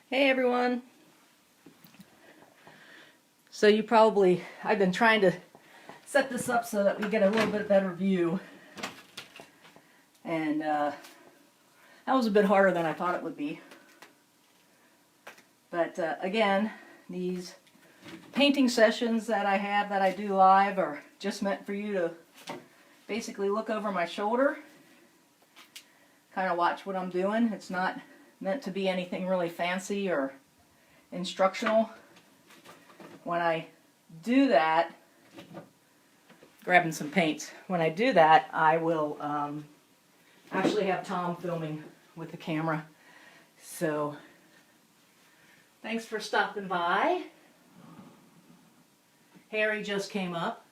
Hey everyone. So I've been trying to set this up so that we get a little bit better view. And that was a bit harder than I thought it would be. But again, these painting sessions that I have that I do live are just meant for you to basically look over my shoulder, kind of watch what I'm doing. It's not meant to be anything really fancy or instructional. When I do that, grabbing some paints, when I do that, I will actually have Tom filming with the camera. So, thanks for stopping by. Harry just came up.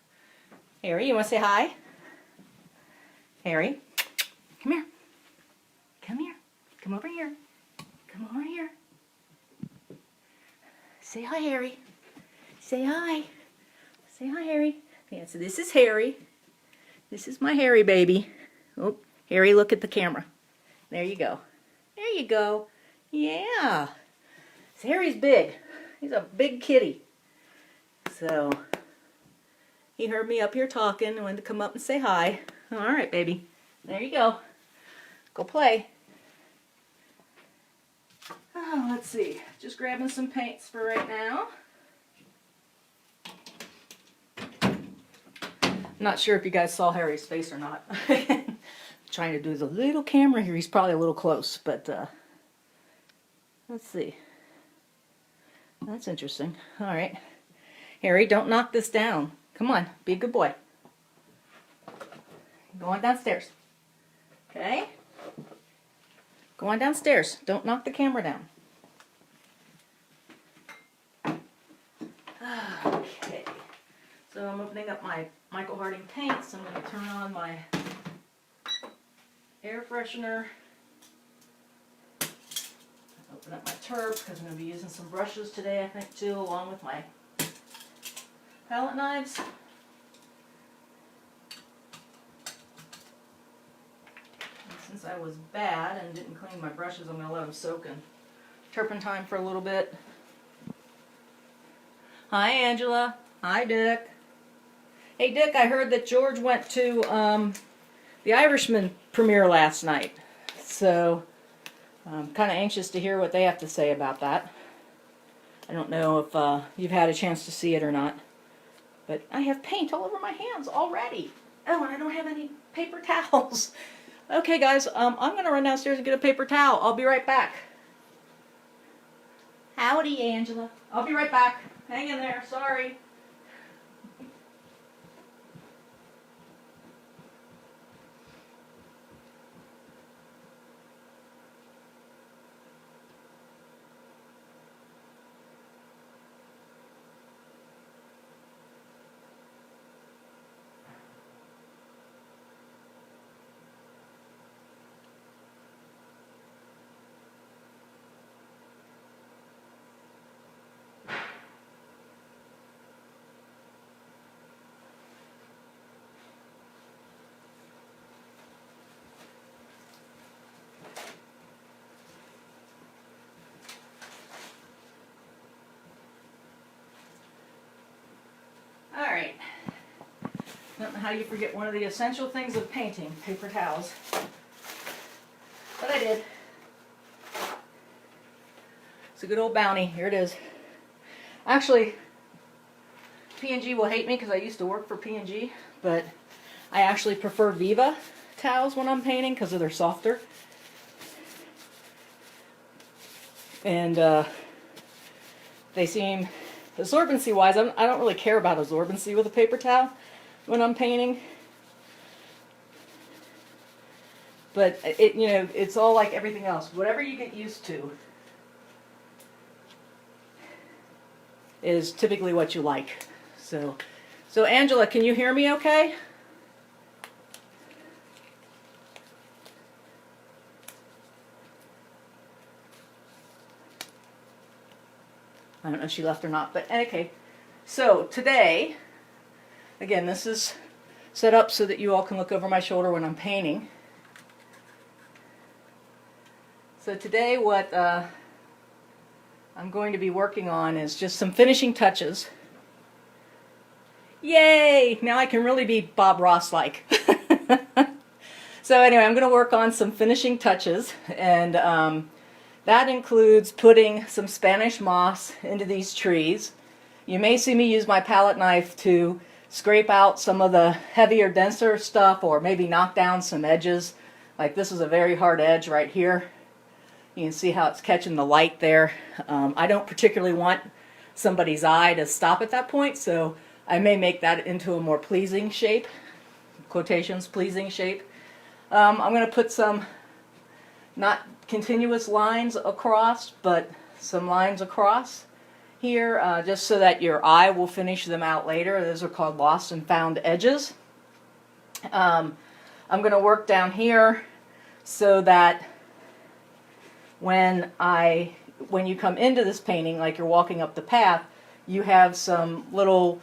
Harry, you want to say hi? Harry, come here. Come here. Come over here. Come over here. Say hi, Harry. Say hi. Say hi, Harry. Yeah, so this is Harry. This is my Harry baby. Oh, Harry, look at the camera. There you go. There you go. Yeah. So Harry's big. He's a big kitty. So, he heard me up here talking and wanted to come up and say hi. All right, baby. There you go. Go play. Oh, let's see. Just grabbing some paints for right now. I'm not sure if you guys saw Harry's face or not. Trying to do the little camera here. He's probably a little close, but let's see. That's interesting. All right. Harry, don't knock this down. Come on, be a good boy. Go on downstairs. Okay? Go on downstairs. Don't knock the camera down. Okay. So I'm opening up my Michael Harding paints. I'm going to turn on my air freshener. Open up my turb because I'm going to be using some brushes today, I think, too, along with my palette knives. And since I was bad and didn't clean my brushes, I'm going to let them soak in turpentine for a little bit. Hi, Angela. Hi, Dick. Hey, Dick, I heard that George went to the Irishman premiere last night. So, I'm kind of anxious to hear what they have to say about that. I don't know if you've had a chance to see it or not. But I have paint all over my hands already. Oh, and I don't have any paper towels. Okay, guys, I'm going to run downstairs and get a paper towel. I'll be right back. Howdy, Angela. I'll be right back. Hang in there. Sorry. Alright, I don't know how you forget one of the essential things of painting, paper towels. But I did. It's a good old bounty. Here it is. Actually, P&G will hate me because I used to work for P&G, but I actually prefer Viva towels when I'm painting because they're softer. And they seem... absorbency-wise, I don't really care about absorbency with a paper towel when I'm painting. But it's all like everything else. Whatever you get used to is typically what you like. So Angela, can you hear me okay? I don't know if she left or not, but okay. So today, again, this is set up so that you all can look over my shoulder when I'm painting. So today what I'm going to be working on is just some finishing touches. Yay! Now I can really be Bob Ross-like. So anyway, I'm going to work on some finishing touches, and that includes putting some Spanish moss into these trees. You may see me use my palette knife to scrape out some of the heavier, denser stuff, or maybe knock down some edges. Like this is a very hard edge right here. You can see how it's catching the light there. I don't particularly want somebody's eye to stop at that point, so I may make that into a more pleasing shape. Quotations, pleasing shape. I'm going to put some, not continuous lines across, but some lines across here, just so that your eye will finish them out later. Those are called lost and found edges. I'm going to work down here so that when you come into this painting, like you're walking up the path, you have some little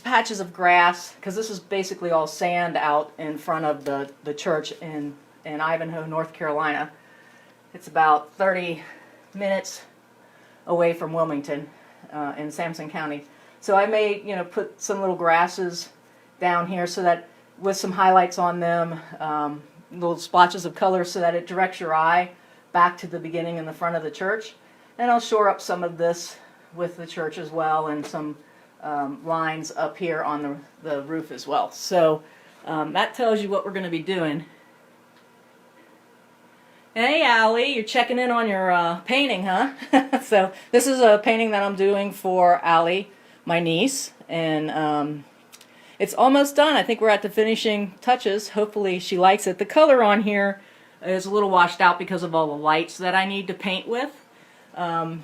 patches of grass, because this is basically all sand out in front of the church in Ivanhoe, North Carolina. It's about 30 minutes away from Wilmington in Sampson County. So I may, put some little grasses down here so that with some highlights on them, little splotches of color so that it directs your eye back to the beginning in the front of the church. And I'll shore up some of this with the church as well, and some lines up here on the roof as well. So that tells you what we're going to be doing. Hey Allie, you're checking in on your painting, huh? So this is a painting that I'm doing for Allie, my niece, and it's almost done. I think we're at the finishing touches. Hopefully she likes it. The color on here is a little washed out because of all the lights that I need to paint with. Let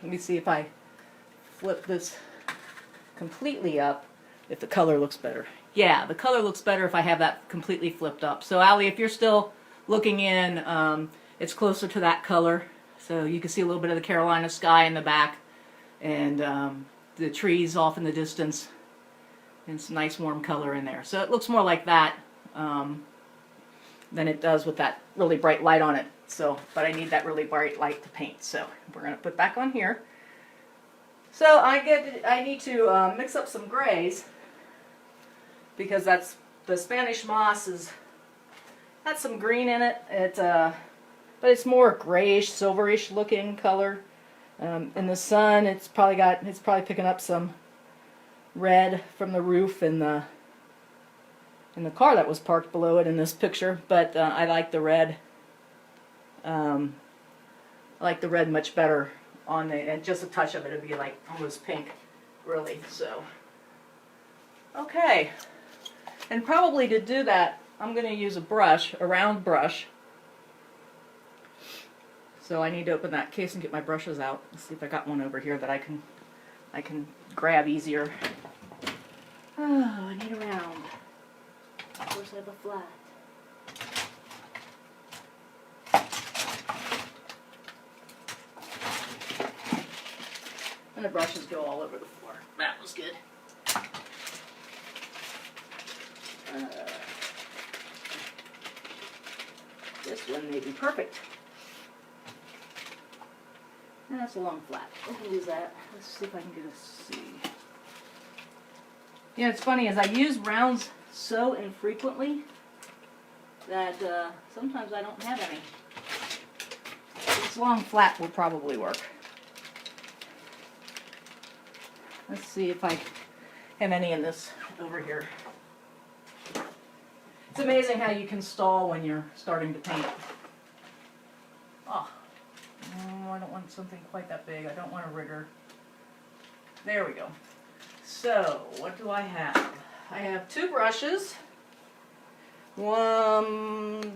me see if I flip this completely up, if the color looks better. Yeah, the color looks better if I have that completely flipped up. So Allie, if you're still looking in, it's closer to that color. So you can see a little bit of the Carolina sky in the back, and the trees off in the distance, and some nice warm color in there. So it looks more like that than it does with that really bright light on it. So, but I need that really bright light to paint. So we're going to put back on here. So I need to mix up some grays, because that's the Spanish moss has some green in it. But it's more grayish, silverish looking color. In the sun, it's probably picking up some red from the roof in the car that was parked below it in this picture. But I like the red. I like the red much better on it, and just a touch of it would be like almost pink, really. So, okay, and probably to do that, I'm going to use a round brush. So I need to open that case and get my brushes out. Let's see if I got one over here that I can grab easier. Oh, I need a round. Of course, I have a flat. And the brushes go all over the floor. That was good. This one may be perfect. And that's a long flat. We can use that. Let's see if I can get a C. Yeah, it's funny, as I use rounds so infrequently that sometimes I don't have any. This long flat will probably work. Let's see if I have any in this over here. It's amazing how you can stall when you're starting to paint. Oh, no, I don't want something quite that big. I don't want a rigger. There we go. So, what do I have? I have two brushes. Both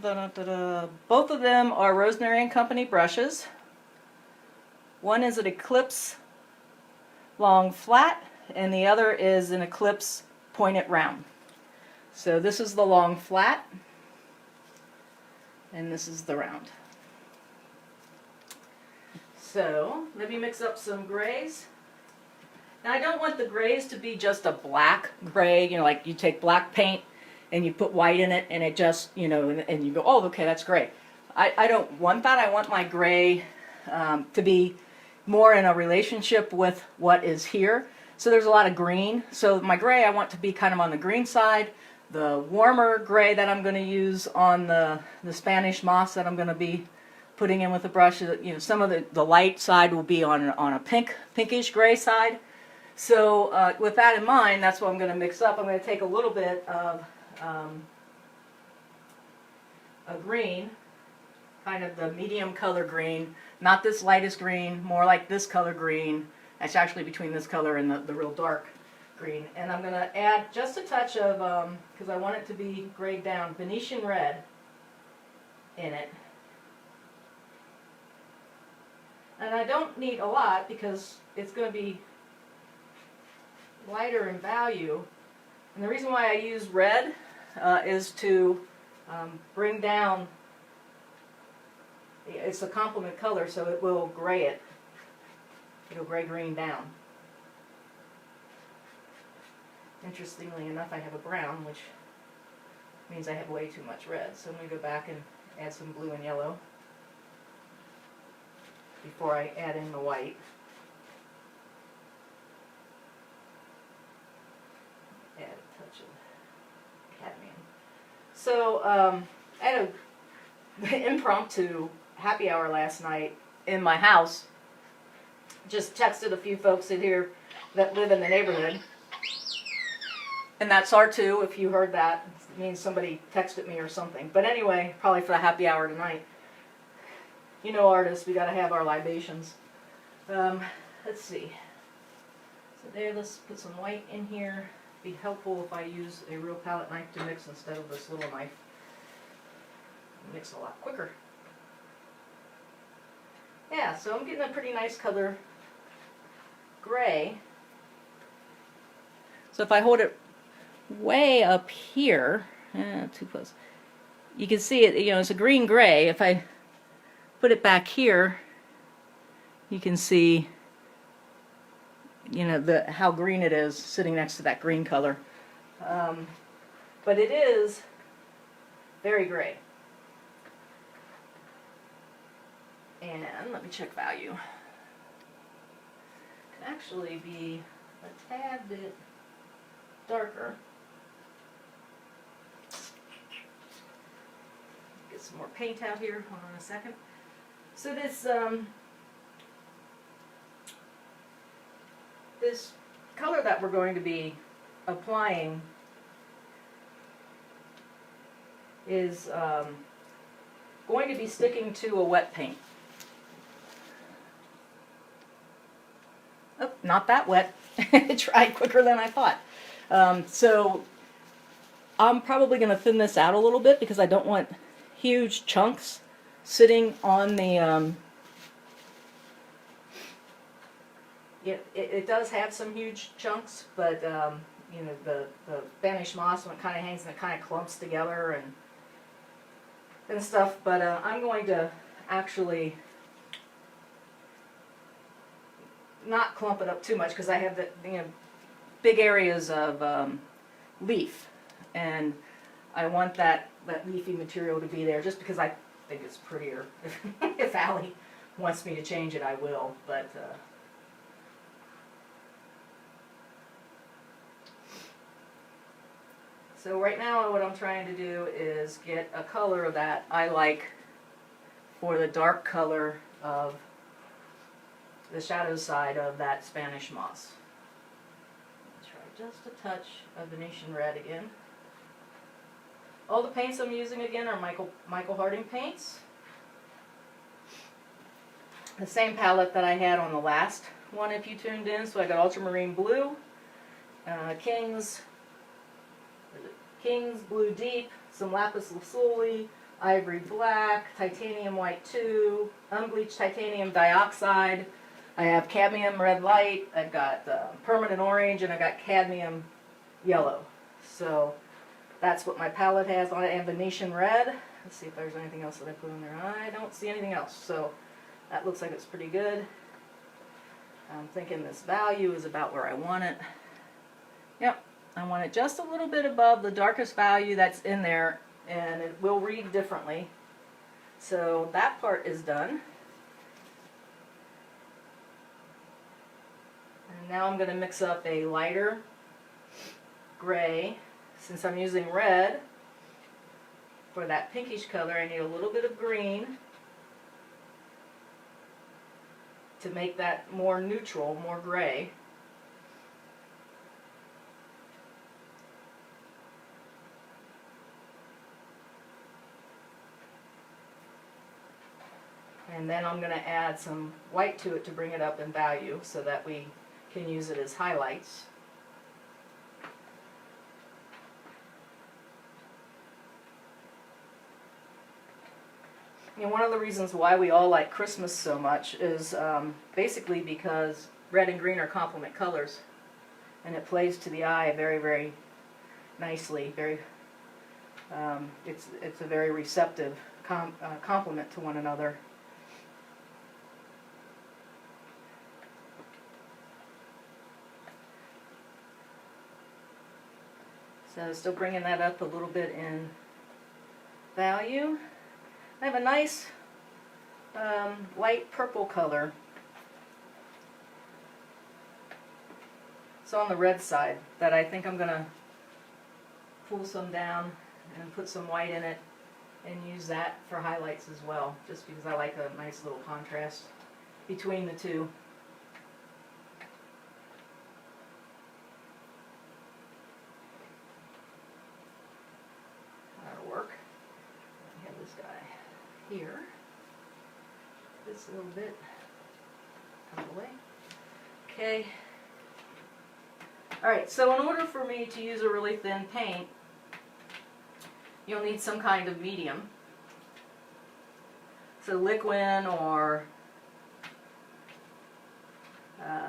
of them are Rosemary and Company brushes. One is an Eclipse long flat, and the other is an Eclipse pointed round. So this is the long flat, and this is the round. So let me mix up some grays. Now I don't want the grays to be just a black gray, like you take black paint and you put white in it and it just, and you go, oh, okay, that's great. I don't want that. I want my gray to be, more in a relationship with what is here. So there's a lot of green. So my gray I want to be kind of on the green side. The warmer gray that I'm going to use on the Spanish moss that I'm going to be putting in with the brush, you know, some of the light side will be on a pinkish gray side. So with that in mind, that's what I'm going to mix up. I'm going to take a little bit of a green, kind of the medium color green, not this lightest green, more like this color green. That's actually between this color and the real dark green. And I'm going to add just a touch of, because I want it to be grayed down, Venetian red in it. And I don't need a lot because it's going to be lighter in value. And the reason why I use red is to bring down, it's a complement color, so it will gray it. It'll gray green down. Interestingly enough, I have a brown, which means I have way too much red. So I'm going to go back and add some blue and yellow before I add in the white. Add a touch of cadmium. So I had an impromptu happy hour last night in my house. Just texted a few folks in here that live in the neighborhood. And that's R2, if you heard that. It means somebody texted me or something. But anyway, probably for the happy hour tonight. You know, artists, we got to have our libations. Let's see. So there, let's put some white in here. Be helpful if I use a real palette knife to mix instead of this little knife. Mix a lot quicker. Yeah, so I'm getting a pretty nice color gray. So if I hold it way up here, too close, you can see it, you know, it's a green gray. If I put it back here, you can see, you know, how green it is sitting next to that green color. But it is very gray. And let me check value. It can actually be a tad bit darker. Get some more paint out here. Hold on a second. So this color that we're going to be applying is going to be sticking to a wet paint. Oh, not that wet. It dried quicker than I thought. So I'm probably going to thin this out a little bit because I don't want huge chunks sitting on the, it does have some huge chunks, but you know, the Spanish moss, when it kind of hangs and it kind of clumps together and stuff, but I'm going to actually not clump it up too much because I have the, you know, big areas of leaf, and I want that leafy material to be there just because I think it's prettier. If Allie wants me to change it, I will, but so right now what I'm trying to do is get a color that I like for the dark color of the shadow side of that Spanish moss. Try just a touch of Venetian red again. All the paints I'm using again are Michael Harding paints. The same palette that I had on the last one if you tuned in. So I got ultramarine blue, King's Blue Deep, some lapis lazuli, ivory black, titanium white 2, unbleached titanium dioxide. I have cadmium red light, I've got permanent orange, and I've got cadmium yellow. So that's what my palette has on it, and Venetian red. Let's see if there's anything else that I put in there. I don't see anything else, so that looks like it's pretty good. I'm thinking this value is about where I want it. Yep, I want it just a little bit above the darkest value that's in there, and it will read differently. So that part is done. Now I'm going to mix up a lighter gray. Since I'm using red for that pinkish color, I need a little bit of green to make that more neutral, more gray. And then I'm going to add some white to it to bring it up in value so that we can use it as highlights. You know, one of the reasons why we all like Christmas so much is basically because red and green are complement colors, and it plays to the eye very, very nicely. It's a very receptive complement to one another. So still bringing that up a little bit in value. I have a nice light purple color. It's on the red side that I think I'm going to pull some down and put some white in it and use that for highlights as well, just because I like a nice little contrast between the two. That'll work. We have this guy here, this little bit out of the way. Okay. Alright, so in order for me to use a really thin paint, you'll need some kind of medium. So liquid or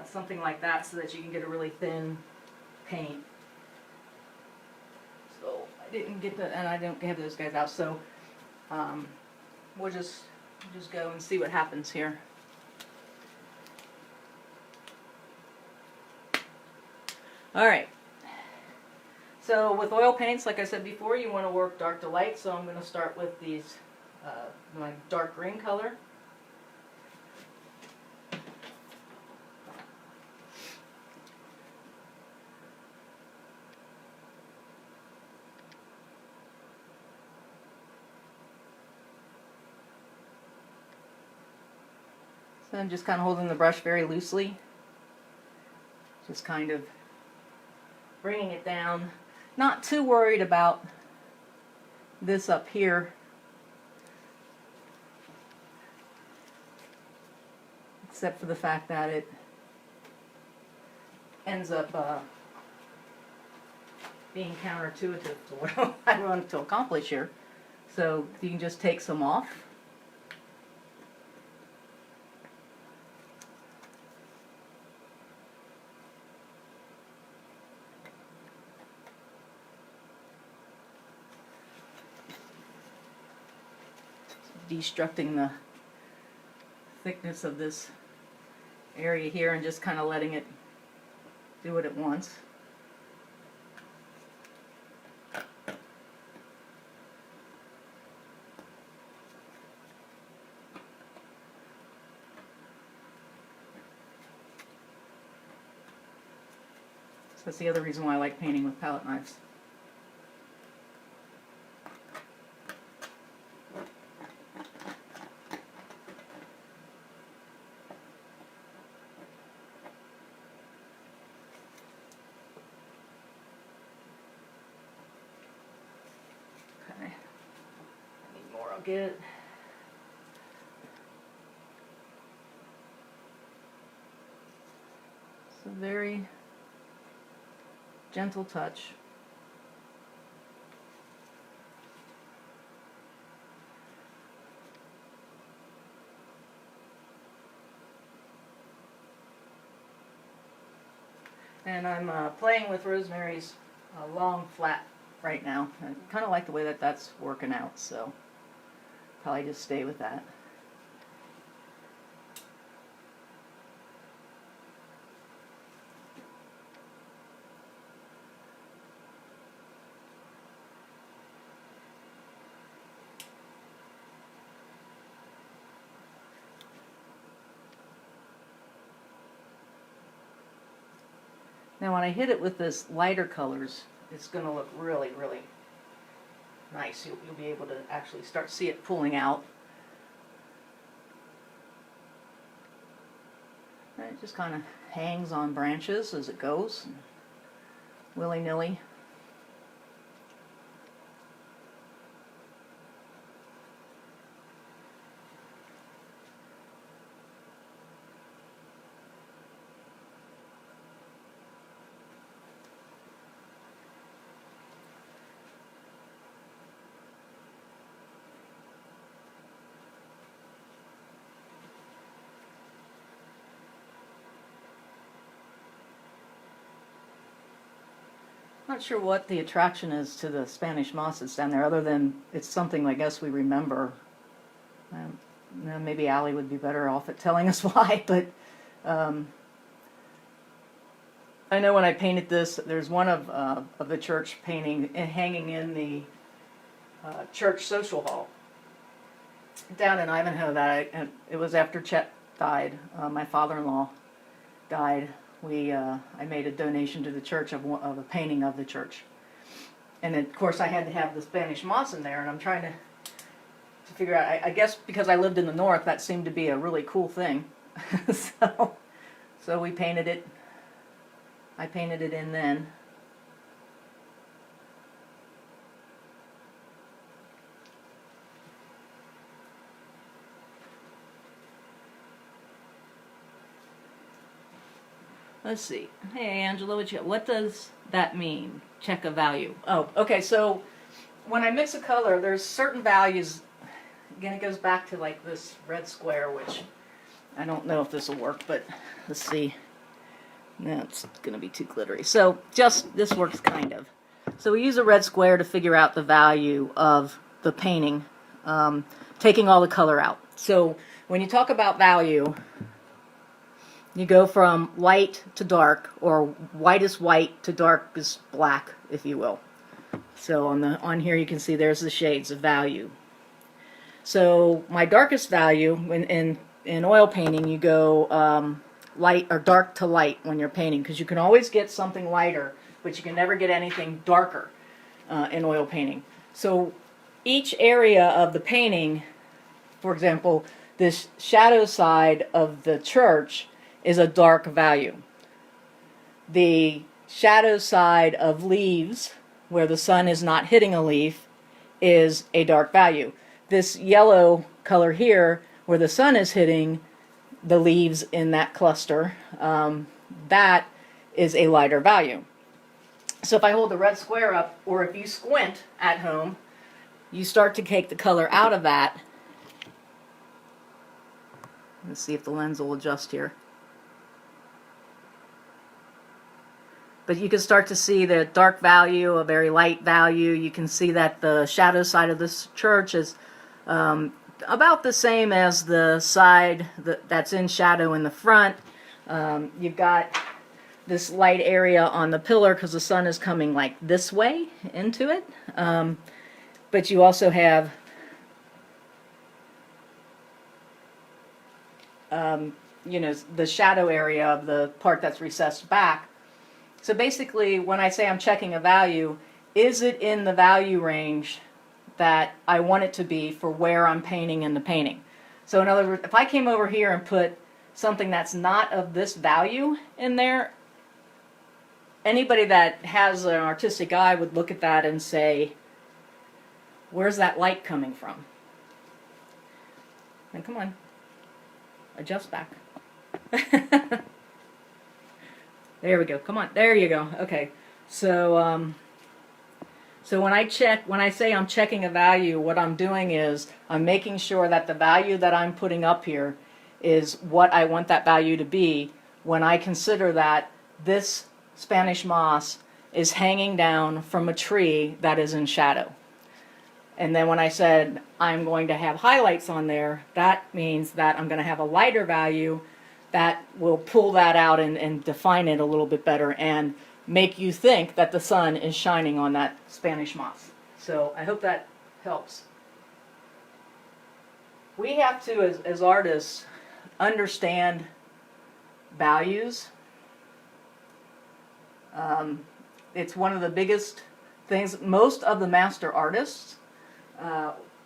something like that, so that you can get a really thin paint. So I didn't get that, and I didn't have those guys out, so we'll just go and see what happens here. Alright, so with oil paints, like I said before, you want to work dark to light, so I'm going to start with these, my dark green color. So I'm just kind of holding the brush very loosely, just kind of bringing it down. Not too worried about this up here, except for the fact that it ends up being counterintuitive to what I want to accomplish here. So you can just take some off. Destructing the thickness of this area here and just kind of letting it do what it wants. So that's the other reason why I like painting with palette knives. Get it's a very gentle touch. And I'm playing with Rosemary's long flat right now. I kind of like the way that that's working out, so probably just stay with that. Now when I hit it with this lighter colors, it's going to look really, really nice. You'll be able to actually see it pulling out. And it just kind of hangs on branches as it goes, willy-nilly. Not sure what the attraction is to the Spanish mosses down there, other than it's something I guess we remember. Maybe Allie would be better off at telling us why, but I know when I painted this, there's one of the church painting hanging in the church social hall down in Ivanhoe. It was after Chet died. My father-in-law died. I made a donation to the church of a painting of the church, and then, of course I had to have the Spanish moss in there, and I'm trying to figure out. I guess because I lived in the north, that seemed to be a really cool thing. so we painted it. I painted it in then. Let's see. Hey, Angela, what does that mean? Check a value. Oh, okay. So when I mix a color, there's certain values. Again, it goes back to like this red square, which I don't know if this will work, but let's see. No, it's going to be too glittery. So just this works kind of. So we use a red square to figure out the value of the painting, taking all the color out. So when you talk about value, you go from light to dark, or whitest white to darkest black, if you will. So on here you can see there's the shades of value. So my darkest value in oil painting, you go light or dark to light when you're painting, because you can always get something lighter, but you can never get anything darker in oil painting. So each area of the painting, for example, this shadow side of the church is a dark value. The shadow side of leaves, where the sun is not hitting a leaf, is a dark value. This yellow color here, where the sun is hitting the leaves in that cluster, that is a lighter value. So if I hold the red square up, or if you squint at home, you start to take the color out of that. Let's see if the lens will adjust here. But you can start to see the dark value, a very light value. You can see that the shadow side of this church is about the same as the side that's in shadow in the front. You've got this light area on the pillar because the sun is coming like this way into it. But you also have the shadow area of the part that's recessed back. So basically, when I say I'm checking a value, is it in the value range that I want it to be for where I'm painting in the painting? So in other words, if I came over here and put something that's not of this value in there, anybody that has an artistic eye would look at that and say, where's that light coming from? And come on, adjust back. There we go. Come on. There you go. Okay. So so when I say I'm checking a value, what I'm doing is I'm making sure that the value that I'm putting up here is what I want that value to be when I consider that this Spanish moss is hanging down from a tree that is in shadow. And then when I said I'm going to have highlights on there, that means that I'm going to have a lighter value that will pull that out and define it a little bit better and make you think that the sun is shining on that Spanish moss. So I hope that helps. We have to, as artists, understand values It's one of the biggest things. Most of the master artists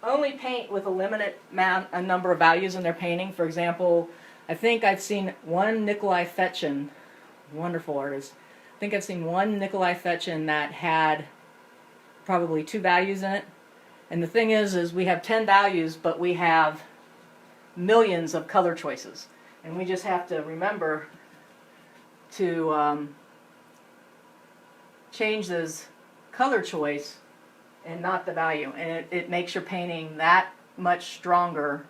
only paint with a limited a number of values in their painting. For example, I think I've seen one Nikolai Fechin, wonderful artist. I think I've seen one Nikolai Fechin that had probably 2 values in it. And the thing is we have 10 values, but we have millions of color choices. And we just have to remember to change this color choice and not the value. And it makes your painting that much stronger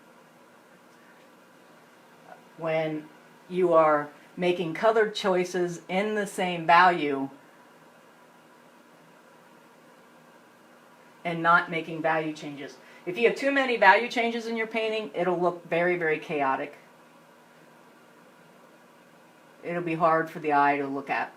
when you are making color choices in the same value and not making value changes. If you have too many value changes in your painting, it'll look very, very chaotic. It'll be hard for the eye to look at.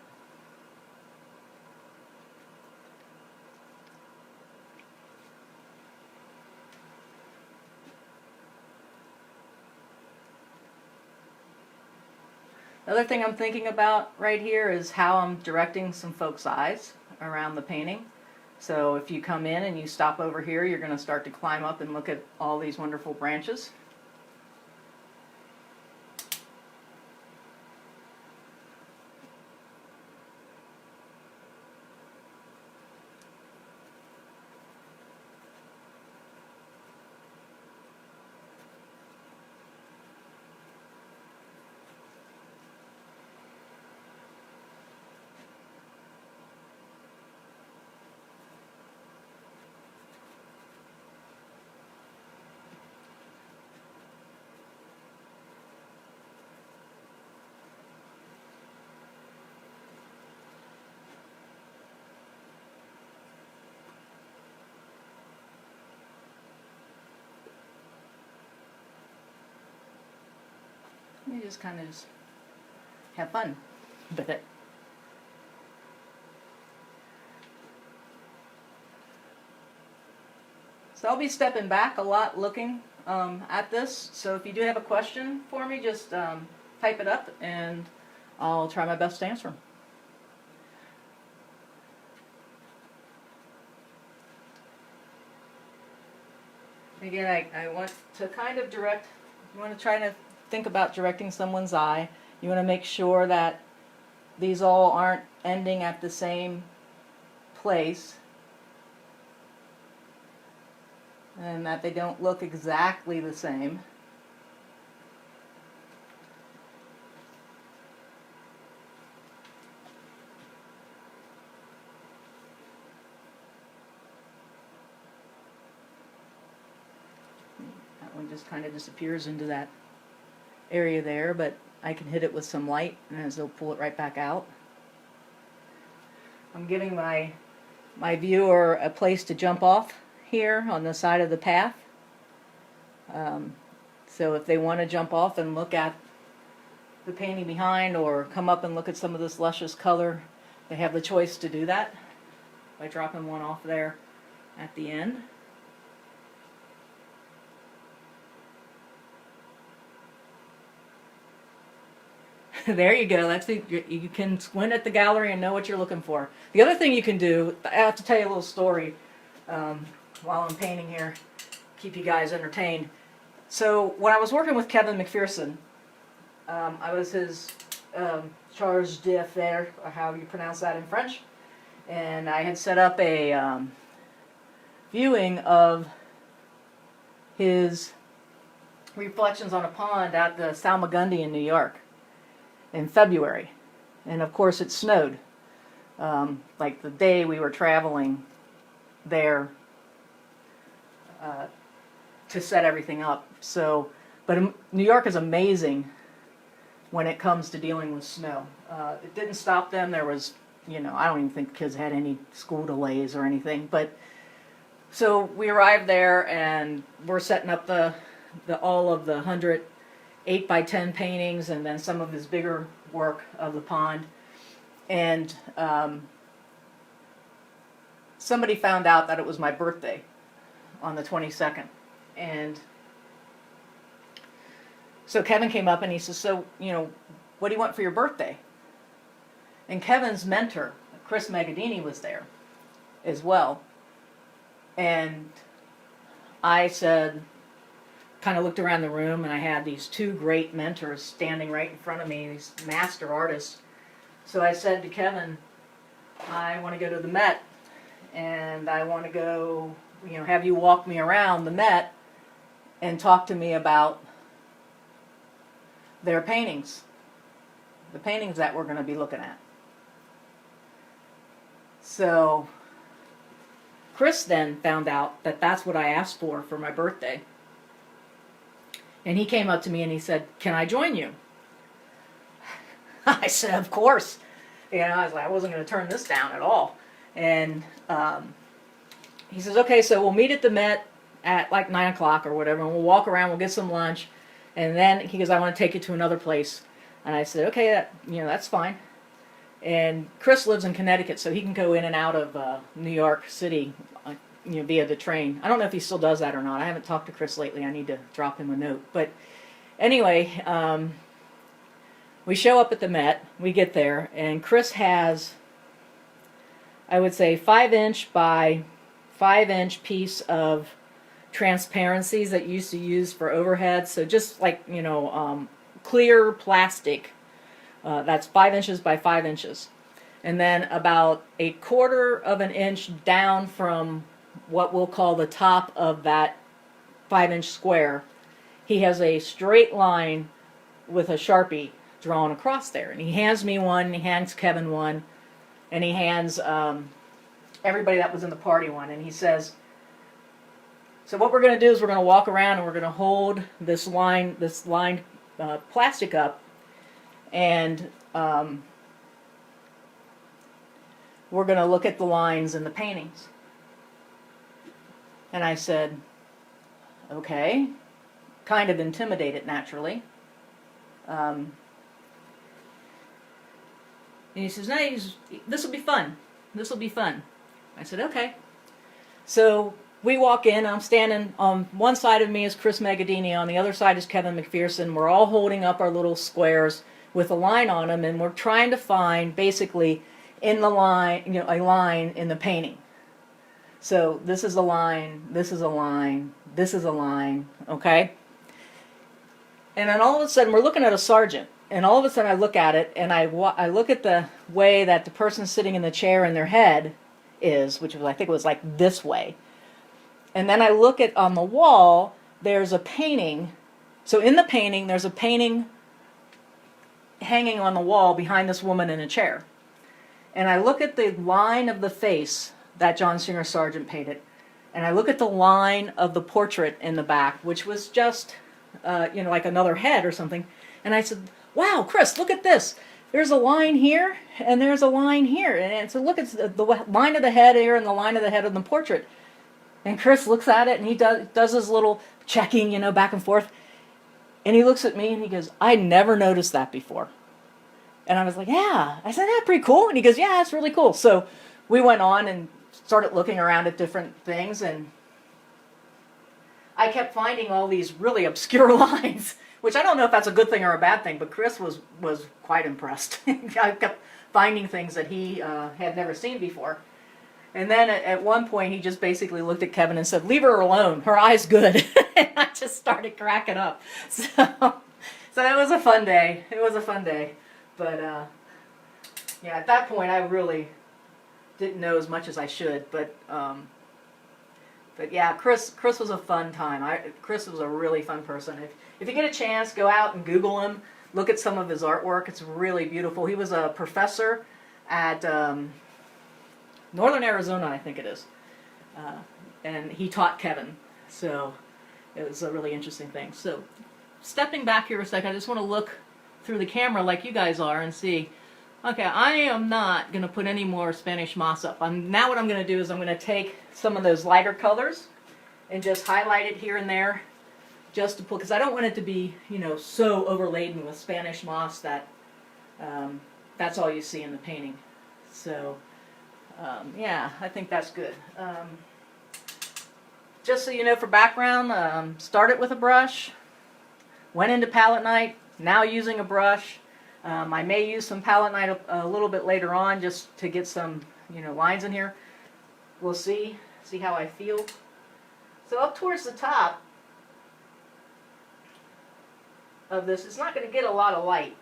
The other thing I'm thinking about right here is how I'm directing some folks' eyes around the painting. So if you come in and you stop over here, you're going to start to climb up and look at all these wonderful branches. You just kind of have fun with it. So I'll be stepping back a lot looking at this. So if you do have a question for me, just type it up and I'll try my best to answer them. Again, I want to kind of direct, you want to try to think about directing someone's eye. You want to make sure that these all aren't ending at the same place and that they don't look exactly the same. That one just kind of disappears into that area there, but I can hit it with some light and it'll pull it right back out. I'm giving my viewer a place to jump off here on the side of the path. So if they want to jump off and look at the painting behind or come up and look at some of this luscious color, they have the choice to do that by dropping one off there at the end. There you go. That's you can squint at the gallery and know what you're looking for. The other thing you can do, I have to tell you a little story while I'm painting here, keep you guys entertained. So when I was working with Kevin McPherson, I was his charge d'affaires, or however you pronounce that in French, and I had set up a viewing of his reflections on a pond at the Salmagundi in New York in February, and of course it snowed like the day we were traveling there to set everything up. So, but New York is amazing when it comes to dealing with snow. It didn't stop them. There was, I don't even think kids had any school delays or anything. But so we arrived there and we're setting up all of the 100 8x10 paintings and then some of his bigger work of the pond. And somebody found out that it was my birthday on the 22nd. And so Kevin came up and he says, so, what do you want for your birthday? And Kevin's mentor, Chris Magadini, was there as well. And I said, kind of looked around the room, and I had these two great mentors standing right in front of me, these master artists. So I said to Kevin, I want to go to the Met, and I want to go, have you walk me around the Met and talk to me about their paintings, the paintings that we're going to be looking at. So Chris then found out that that's what I asked for my birthday. And he came up to me and he said, can I join you? I said, of course. I was like, I wasn't going to turn this down at all. And he says, okay, so we'll meet at the Met at like 9 o'clock or whatever, and we'll walk around, we'll get some lunch. And then he goes, I want to take you to another place. And I said, okay, that's fine. And Chris lives in Connecticut, so he can go in and out of New York City, via the train. I don't know if he still does that or not. I haven't talked to Chris lately. I need to drop him a note. But anyway, we show up at the Met. We get there, and Chris has, I would say, 5-inch by 5-inch piece of transparencies that you used to use for overhead. So just like, clear plastic. That's 5 inches by 5 inches. And then about 1/4 of an inch down from what we'll call the top of that 5-inch square, he has a straight line with a Sharpie drawn across there. And he hands me one, he hands Kevin one, and he hands everybody that was in the party one. And he says, so what we're going to do is we're going to walk around and we're going to hold this lined plastic up, and we're going to look at the lines in the paintings. And I said, okay, kind of intimidated naturally. And he says, no, this will be fun. This will be fun. I said, okay. So we walk in. I'm standing on one side of me is Chris Magadini. On the other side is Kevin McPherson. We're all holding up our little squares with a line on them, and we're trying to find basically in the line, a line in the painting. So this is a line, this is a line, this is a line, okay? And then all of a sudden we're looking at a sergeant, and all of a sudden I look at it, and I look at the way that the person sitting in the chair in their head is, which was, I think it was like this way. And then I look at on the wall, there's a painting. So in the painting, there's a painting hanging on the wall behind this woman in a chair. And I look at the line of the face that John Singer Sargent painted, and I look at the line of the portrait in the back, which was just, like another head or something. And I said, wow, Chris, look at this. There's a line here, and there's a line here. And so look at the line of the head here and the line of the head of the portrait. And Chris looks at it, and he does his little checking, back and forth. And he looks at me, and he goes, I never noticed that before. And I was like, yeah. I said, that's pretty cool. And he goes, yeah, that's really cool. So we went on and started looking around at different things, and I kept finding all these really obscure lines, which I don't know if that's a good thing or a bad thing, but Chris was quite impressed. I kept finding things that he had never seen before. And then at one point, he just basically looked at Kevin and said, leave her alone. Her eye's good. And I just started cracking up. So it was a fun day. It was a fun day. But, yeah, at that point, I really didn't know as much as I should. But yeah, Chris was a fun time. Chris was a really fun person. If you get a chance, go out and Google him. Look at some of his artwork. It's really beautiful. He was a professor at Northern Arizona, I think it is. And he taught Kevin. So it was a really interesting thing. So stepping back here a second, I just want to look through the camera like you guys are and see, okay, I am not going to put any more Spanish moss up. Now what I'm going to do is I'm going to take some of those lighter colors and just highlight it here and there, just to put, because I don't want it to be, so overladen with Spanish moss that that's all you see in the painting. So, yeah, I think that's good. Just so you know, for background, started with a brush, went into palette night, now using a brush. I may use some palette knife a little bit later on just to get some, lines in here. We'll see how I feel. So up towards the top of this, it's not going to get a lot of light.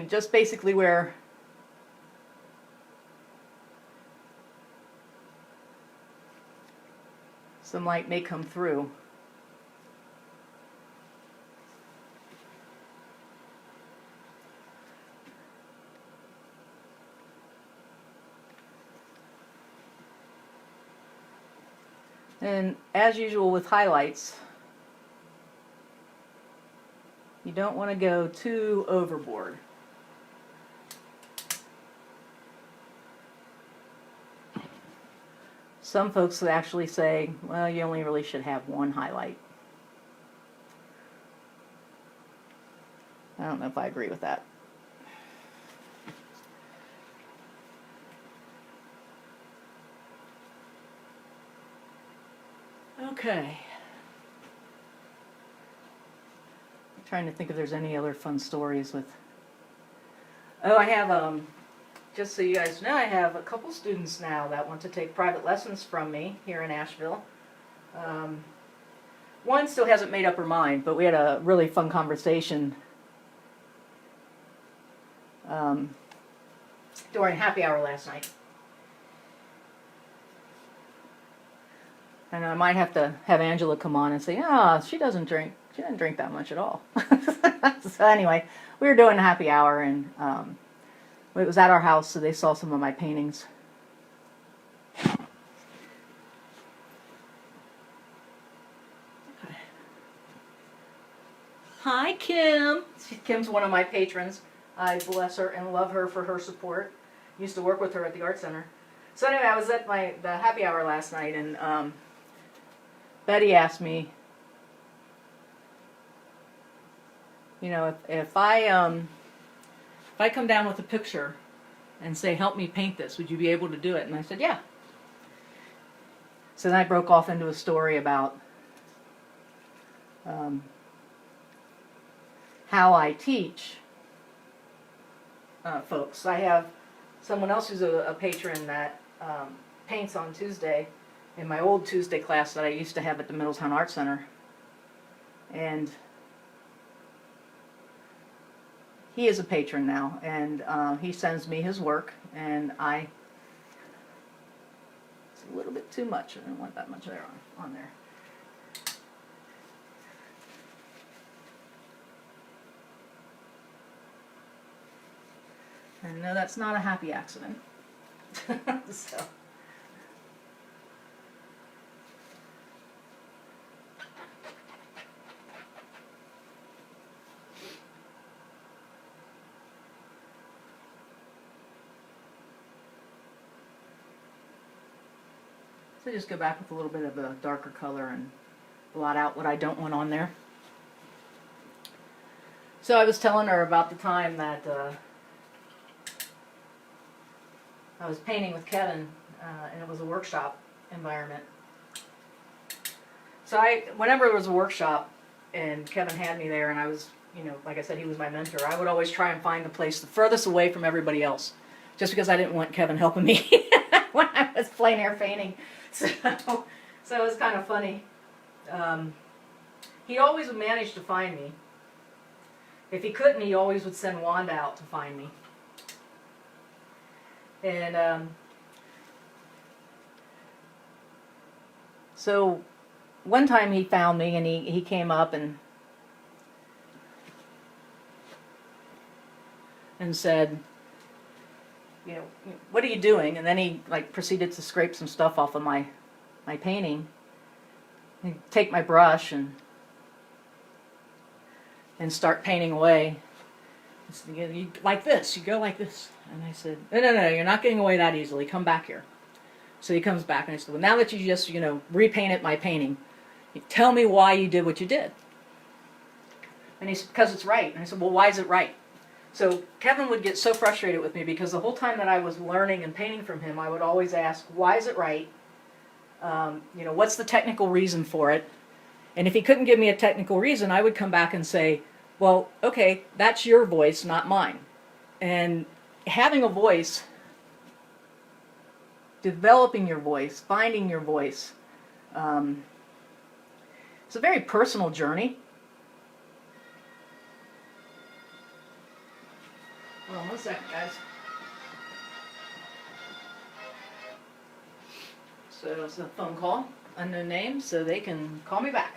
Just basically where some light may come through. And as usual with highlights, you don't want to go too overboard. Some folks actually say, well, you only really should have one highlight. I don't know if I agree with that. Okay. I'm trying to think if there's any other fun stories with... Oh, I have, just so you guys know, I have a couple students now that want to take private lessons from me here in Asheville. One still hasn't made up her mind, but we had a really fun conversation during happy hour last night. And I might have to have Angela come on and say, she doesn't drink. She didn't drink that much at all. So anyway, we were doing a happy hour, and it was at our house, so they saw some of my paintings. Okay. Hi, Kim. Kim's one of my patrons. I bless her and love her for her support. Used to work with her at the Art Center. So anyway, I was at the happy hour last night, and Betty asked me, if I come down with a picture and say, help me paint this, would you be able to do it? And I said, yeah. So then I broke off into a story about how I teach folks. I have someone else who's a patron that paints on Tuesday in my old Tuesday class that I used to have at the Middletown Art Center. And he is a patron now, and he sends me his work, and it's a little bit too much. I don't want that much there on there. And no, that's not a happy accident. So. So just go back with a little bit of a darker color and blot out what I don't want on there. So I was telling her about the time that I was painting with Kevin, and it was a workshop environment. So whenever there was a workshop and Kevin had me there, and I was, like I said, he was my mentor, I would always try and find the place the furthest away from everybody else, just because I didn't want Kevin helping me when I was plein air painting. So it was kind of funny. He always would manage to find me. If he couldn't, he always would send Wanda out to find me. And so one time he found me, and he came up and said, what are you doing? And then he proceeded to scrape some stuff off of my painting. He'd take my brush and start painting away. He said, you like this, you go like this. And I said, no, you're not getting away that easily. Come back here. So he comes back, and I said, well, now that you just, repainted my painting, tell me why you did what you did. And he said, because it's right. And I said, well, why is it right? So Kevin would get so frustrated with me because the whole time that I was learning and painting from him, I would always ask, why is it right? What's the technical reason for it? And if he couldn't give me a technical reason, I would come back and say, Well, okay, that's your voice, not mine. And having a voice, developing your voice, finding your voice, it's a very personal journey. Hold on one second, guys. So it's a phone call, unknown name, so they can call me back.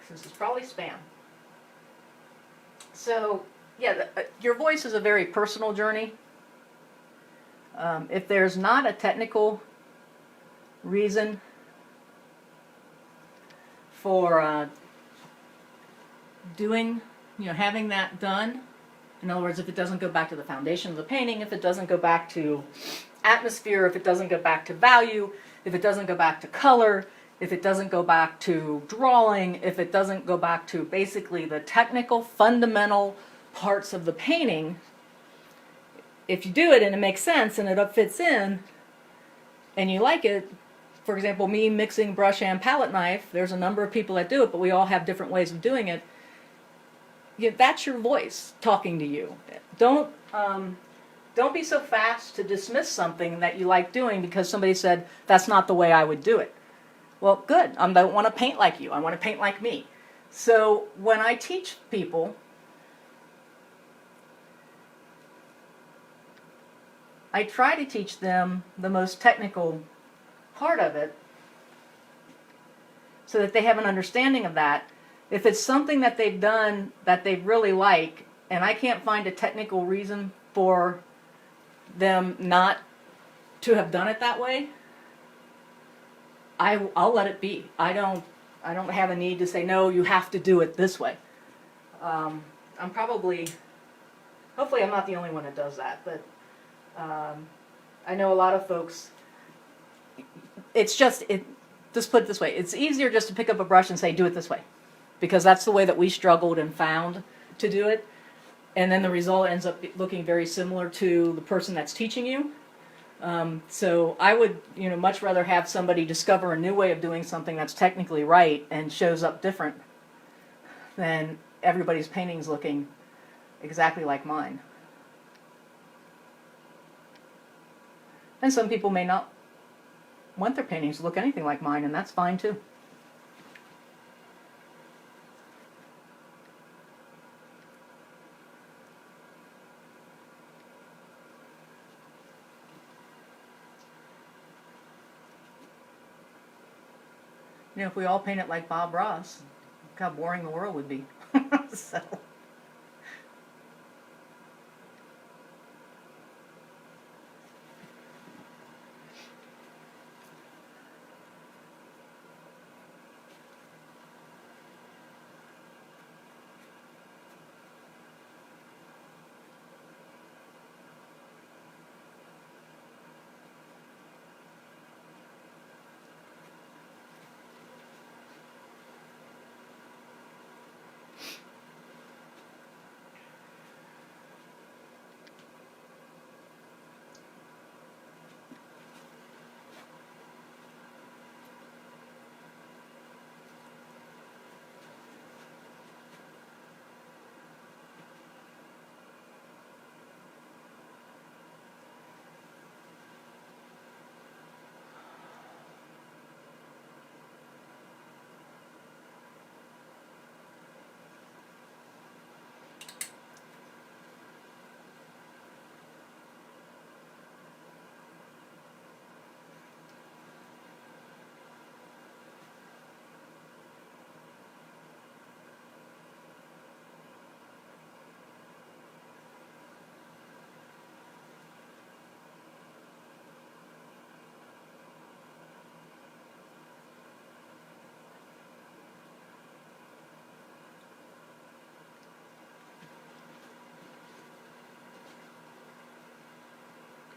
This is probably spam. So, yeah, your voice is a very personal journey. If there's not a technical reason for doing, having that done, in other words, if it doesn't go back to the foundation of the painting, if it doesn't go back to atmosphere, if it doesn't go back to value, if it doesn't go back to color, if it doesn't go back to drawing, if it doesn't go back to basically the technical, fundamental parts of the painting, if you do it and it makes sense and it fits in and you like it, for example, me mixing brush and palette knife, there's a number of people that do it, but we all have different ways of doing it. That's your voice talking to you. Don't be so fast to dismiss something that you like doing because somebody said, that's not the way I would do it. Well, good. I don't want to paint like you. I want to paint like me. So when I teach people, I try to teach them the most technical part of it so that they have an understanding of that. If it's something that they've done that they really like, and I can't find a technical reason for them not to have done it that way, I'll let it be. I don't have a need to say, no, you have to do it this way. Hopefully I'm not the only one that does that, but I know a lot of folks, just put it this way, it's easier just to pick up a brush and say, do it this way, because that's the way that we struggled and found to do it, and then the result ends up looking very similar to the person that's teaching you. So I would, much rather have somebody discover a new way of doing something that's technically right and shows up different than everybody's paintings looking exactly like mine. And some people may not want their paintings to look anything like mine, and that's fine too. If we all painted like Bob Ross, look how boring the world would be. So.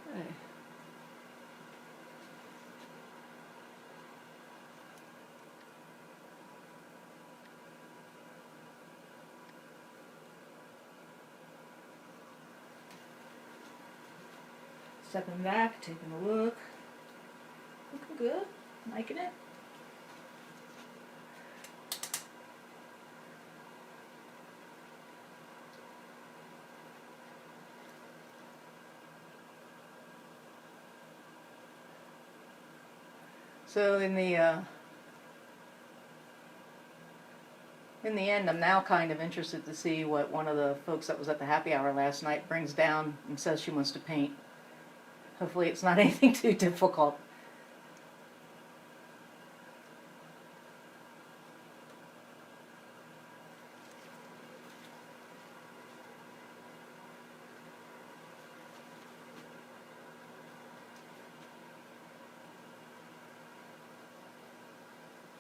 Okay. Stepping back, taking a look. Looking good. Liking it. So in the end, I'm now kind of interested to see what one of the folks that was at the happy hour last night brings down and says she wants to paint. Hopefully it's not anything too difficult.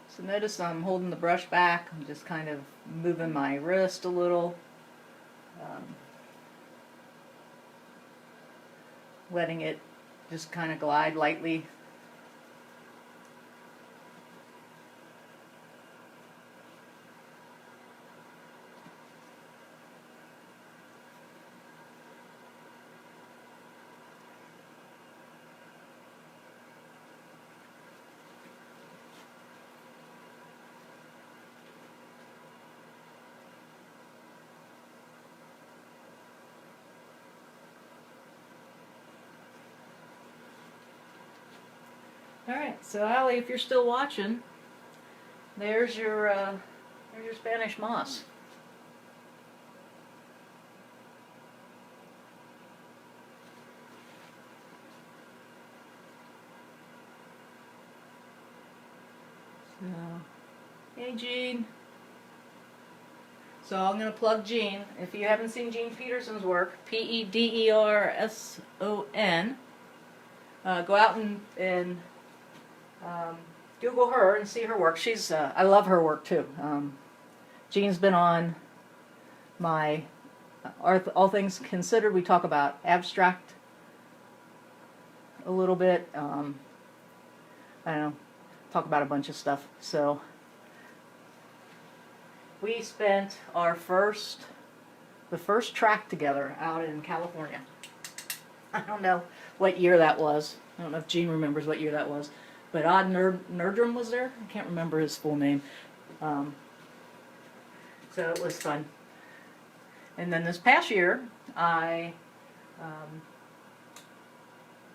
So notice I'm holding the brush back. I'm just kind of moving my wrist a little. Letting it just kind of glide lightly. Alright, so Allie, if you're still watching, there's your Spanish moss. So, hey Jean. So I'm going to plug Jean. If you haven't seen Jean Peterson's work, Pederson, go out and Google her and see her work. She's I love her work too. Jean's been on my All Things Considered. We talk about abstract a little bit. I don't know, talk about a bunch of stuff. So we spent the first track together out in California. I don't know what year that was. I don't know if Jean remembers what year that was. But Odd Nerdrum was there. I can't remember his full name. So it was fun. And then this past year, I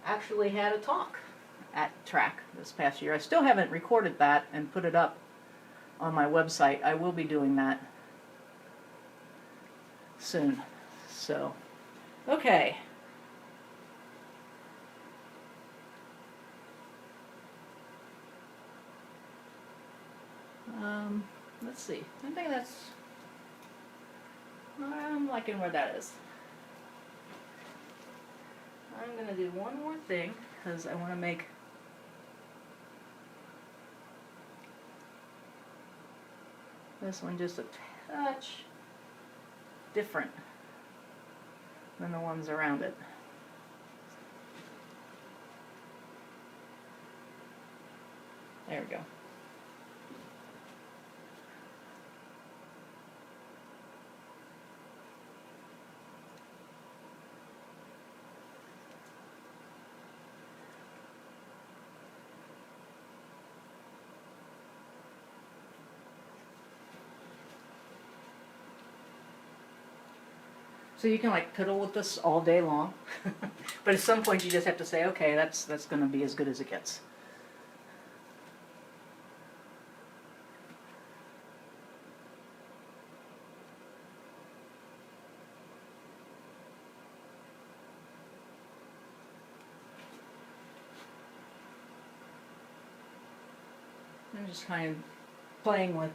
actually had a talk at track this past year. I still haven't recorded that and put it up on my website. I will be doing that soon. So, okay. Let's see. I think I'm liking where that is. I'm going to do one more thing because I want to make this one just a touch different than the ones around it. There we go. So you can like piddle with this all day long, but at some point you just have to say, okay, that's going to be as good as it gets. I'm just kind of playing with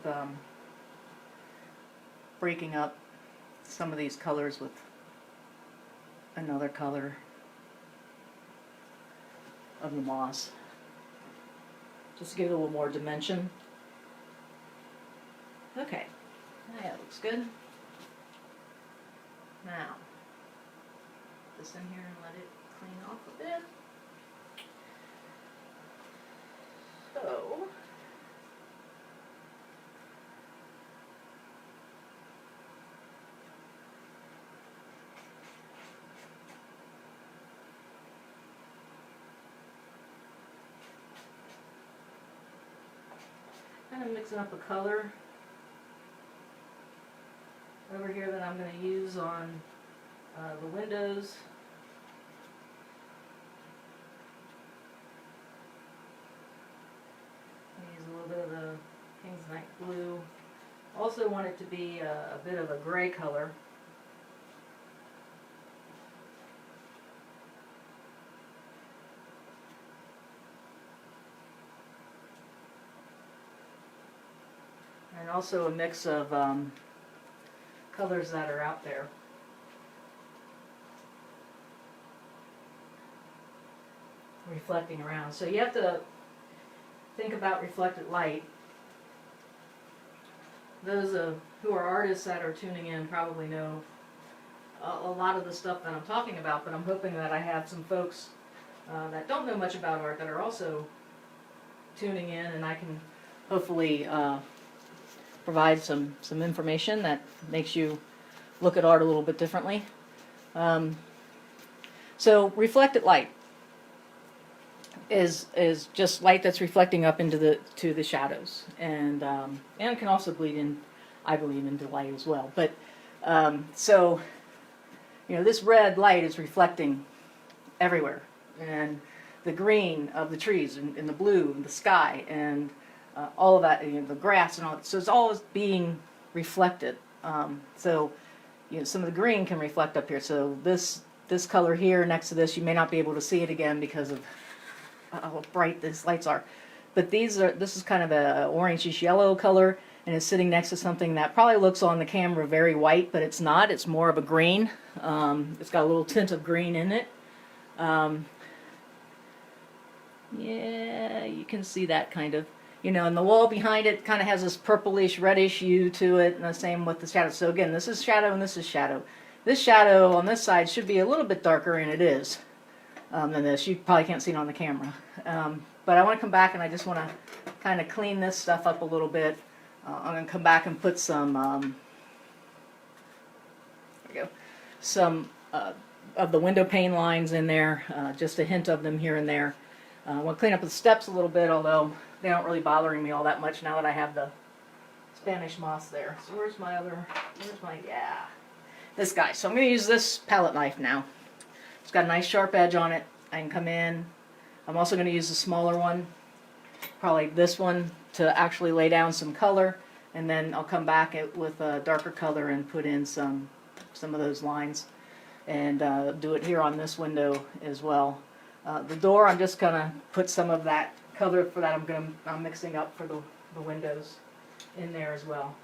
breaking up some of these colors with another color of the moss, just to give it a little more dimension. Okay, that looks good. Now, put this in here and let it clean off a bit. So, kind of mixing up a color over here that I'm going to use on the windows. night blue. Also want it to be a bit of a gray color. And also a mix of colors that are out there. Reflecting around. So you have to think about reflected light. Those who are artists that are tuning in probably know a lot of the stuff that I'm talking about, but I'm hoping that I have some folks that don't know much about art that are also tuning in, and I can hopefully provide some information that makes you look at art a little bit differently. So reflected light is just light that's reflecting up into the shadows, and it can also bleed in, I believe, into light as well. But so this red light is reflecting everywhere, and the green of the trees, and the blue, and the sky, and all of that, the grass, and all. So it's all being reflected. So some of the green can reflect up here. So this color here next to this, you may not be able to see it again because of how bright these lights are, but this is kind of a orangish yellow color, and it's sitting next to something that probably looks on the camera very white, but it's not. It's more of a green. It's got a little tint of green in it. Yeah, you can see that kind of, and the wall behind it kind of has this purplish reddish hue to it, and the same with the shadow. So again, this is shadow and this is shadow. This shadow on this side should be a little bit darker, and it is. Than this. You probably can't see it on the camera. But I want to come back, and I just want to kind of clean this stuff up a little bit. I'm going to come back and put some, there we go, some of the window pane lines in there, just a hint of them here and there. I want to clean up the steps a little bit, although they aren't really bothering me all that much now that I have the Spanish moss there. So where's my, yeah, this guy. So I'm going to use this palette knife now. It's got a nice sharp edge on it. I can come in. I'm also going to use the smaller one, probably this one, to actually lay down some color, and then I'll come back with a darker color and put in some of those lines, and do it here on this window as well. The door, I'm just going to put some of that color for that I'm mixing up for the windows in there as well.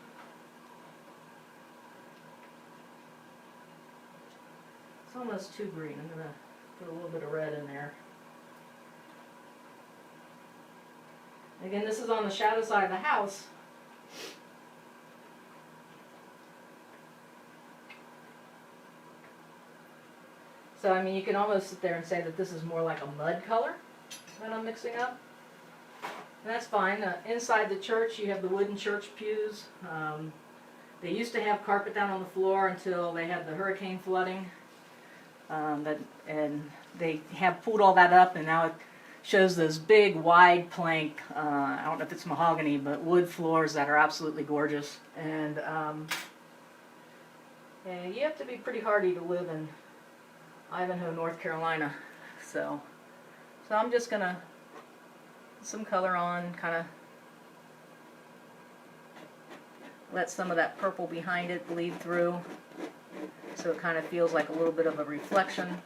It's almost too green. I'm going to put a little bit of red in there. Again, this is on the shadow side of the house. So, I mean, you can almost sit there and say that this is more like a mud color that I'm mixing up. And that's fine. Inside the church, you have the wooden church pews. They used to have carpet down on the floor until they had the hurricane flooding. And they have pulled all that up, and now it shows those big wide plank, I don't know if it's mahogany, but wood floors that are absolutely gorgeous. And you have to be pretty hardy to live in Ivanhoe, North Carolina. So I'm just gonna put some color on, kind of let some of that purple behind it bleed through, so it kind of feels like a little bit of a reflection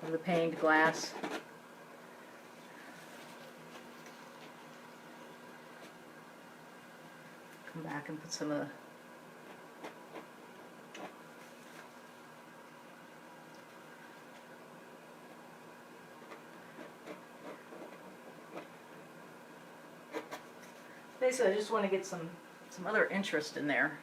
of the paned glass. Come back and put some of the basically, I just want to get some other interest in there.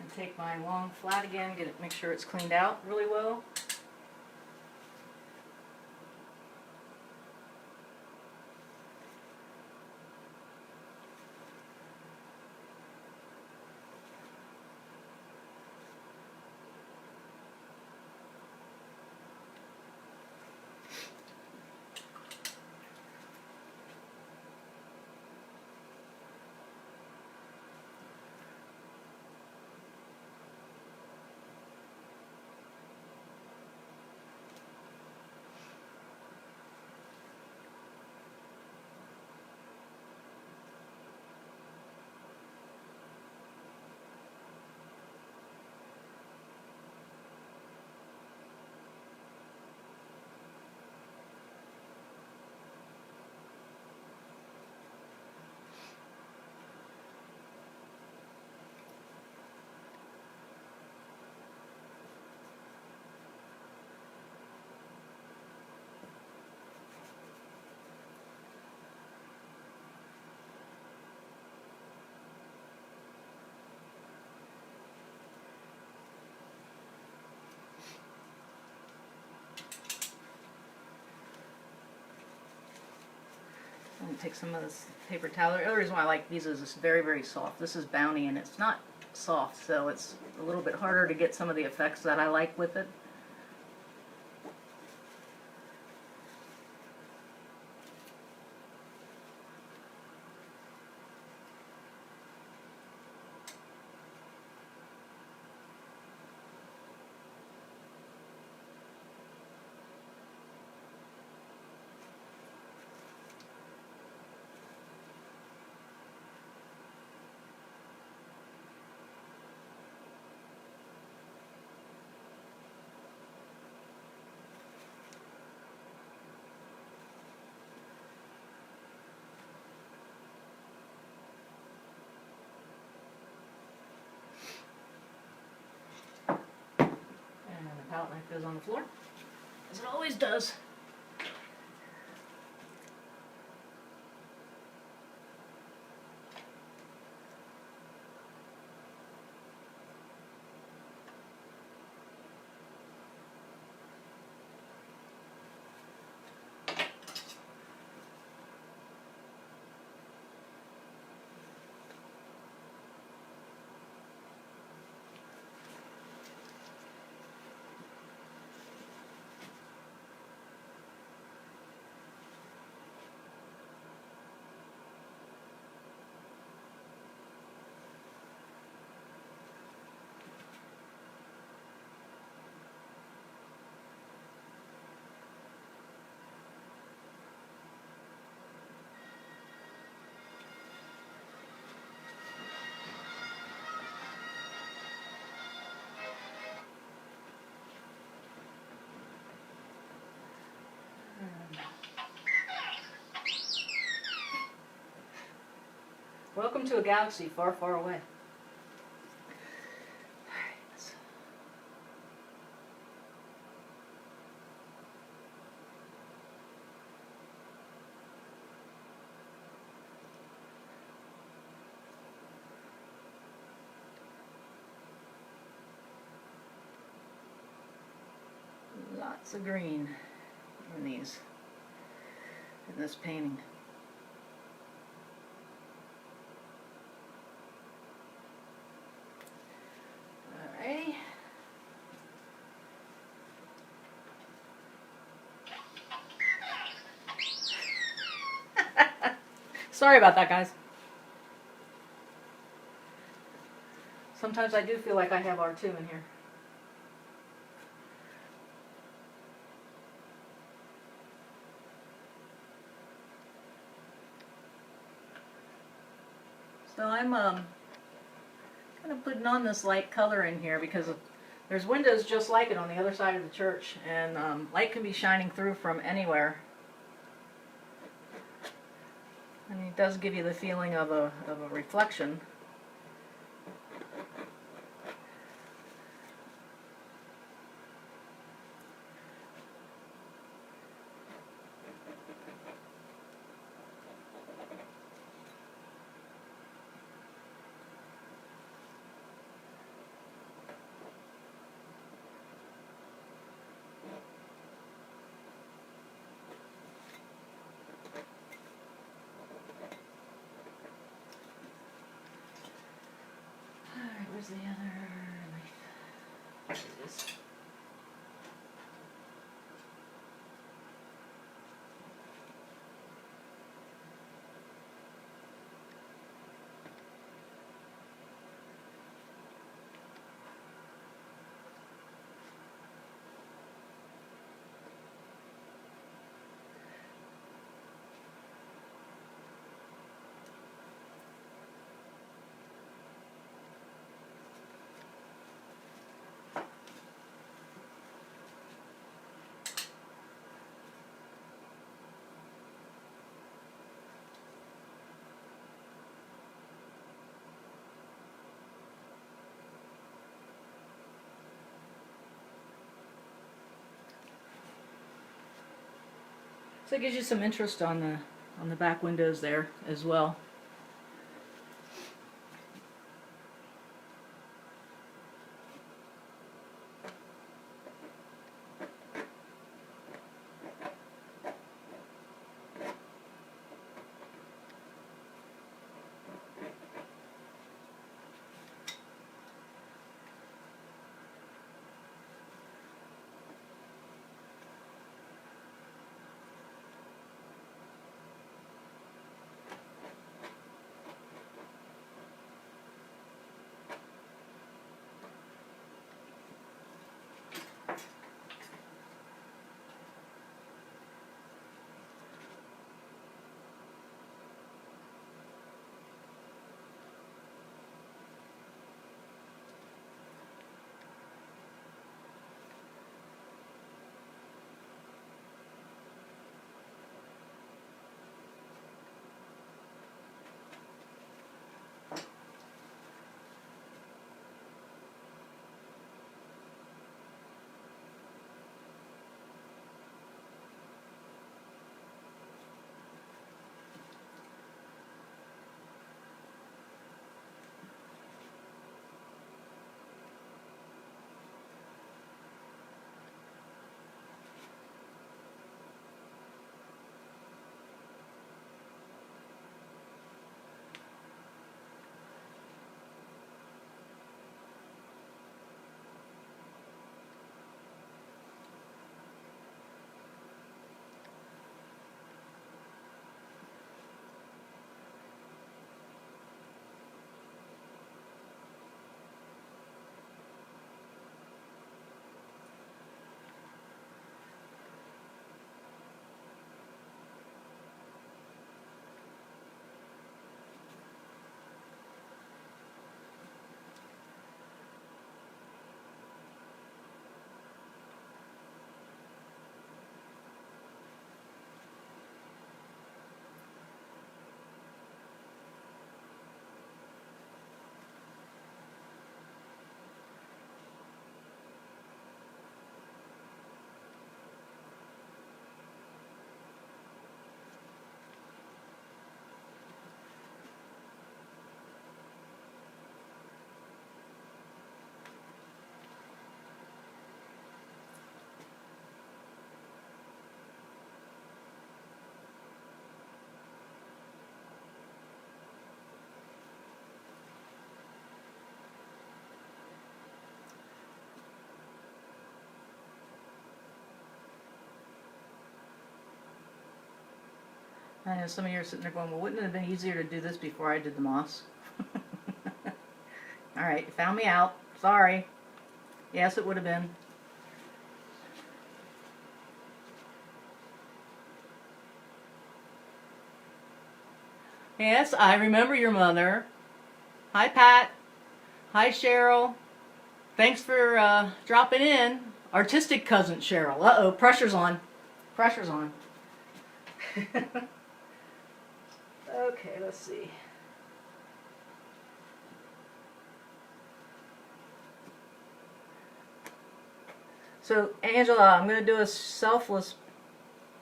And take my long flat again, make sure it's cleaned out really well. I'm going to take some of this paper towel. The other reason why I like these is it's very, very soft. This is Bounty and it's not soft, so it's a little bit harder to get some of the effects that I like with it. Palette knife goes on the floor, as it always does. Welcome to a galaxy far, far away. Lots of green in this painting. Alrighty. Sorry about that, guys. Sometimes I do feel like I have R2 in here. So I'm kind of putting on this light color in here because there's windows just like it on the other side of the church, and light can be shining through from anywhere. And it does give you the feeling of a reflection. Where's the other? There it is. So it gives you some interest on the back windows there as well. I know some of you are sitting there going, well, wouldn't it have been easier to do this before I did the moss? Alright, you found me out. Sorry. Yes, it would have been. Yes, I remember your mother. Hi, Pat. Hi, Cheryl. Thanks for dropping in. Artistic cousin Cheryl. Uh-oh, pressure's on. Pressure's on. Okay, let's see. So, Angela, I'm going to do a selfless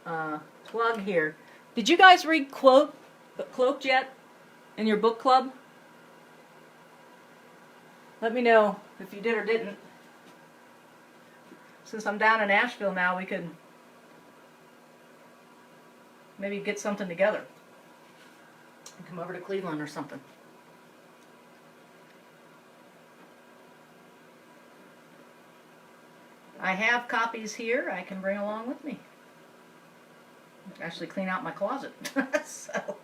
plug here. Did you guys read Cloaked yet in your book club? Let me know if you did or didn't. Since I'm down in Asheville now, we could maybe get something together. Come over to Cleveland or something. I have copies here I can bring along with me. Actually clean out my closet. So.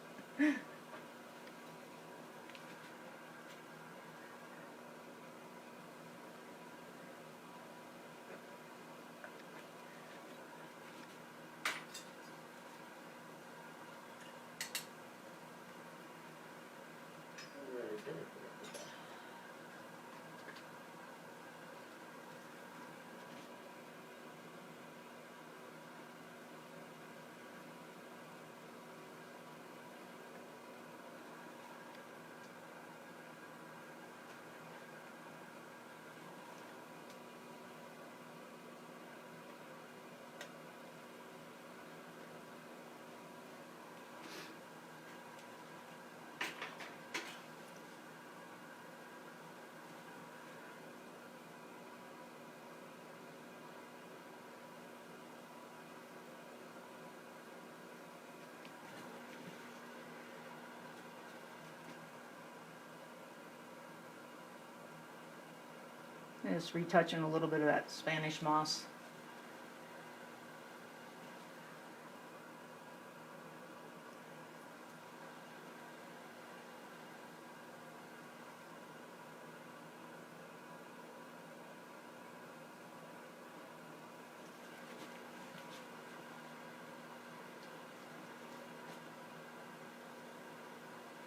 Just retouching a little bit of that Spanish moss.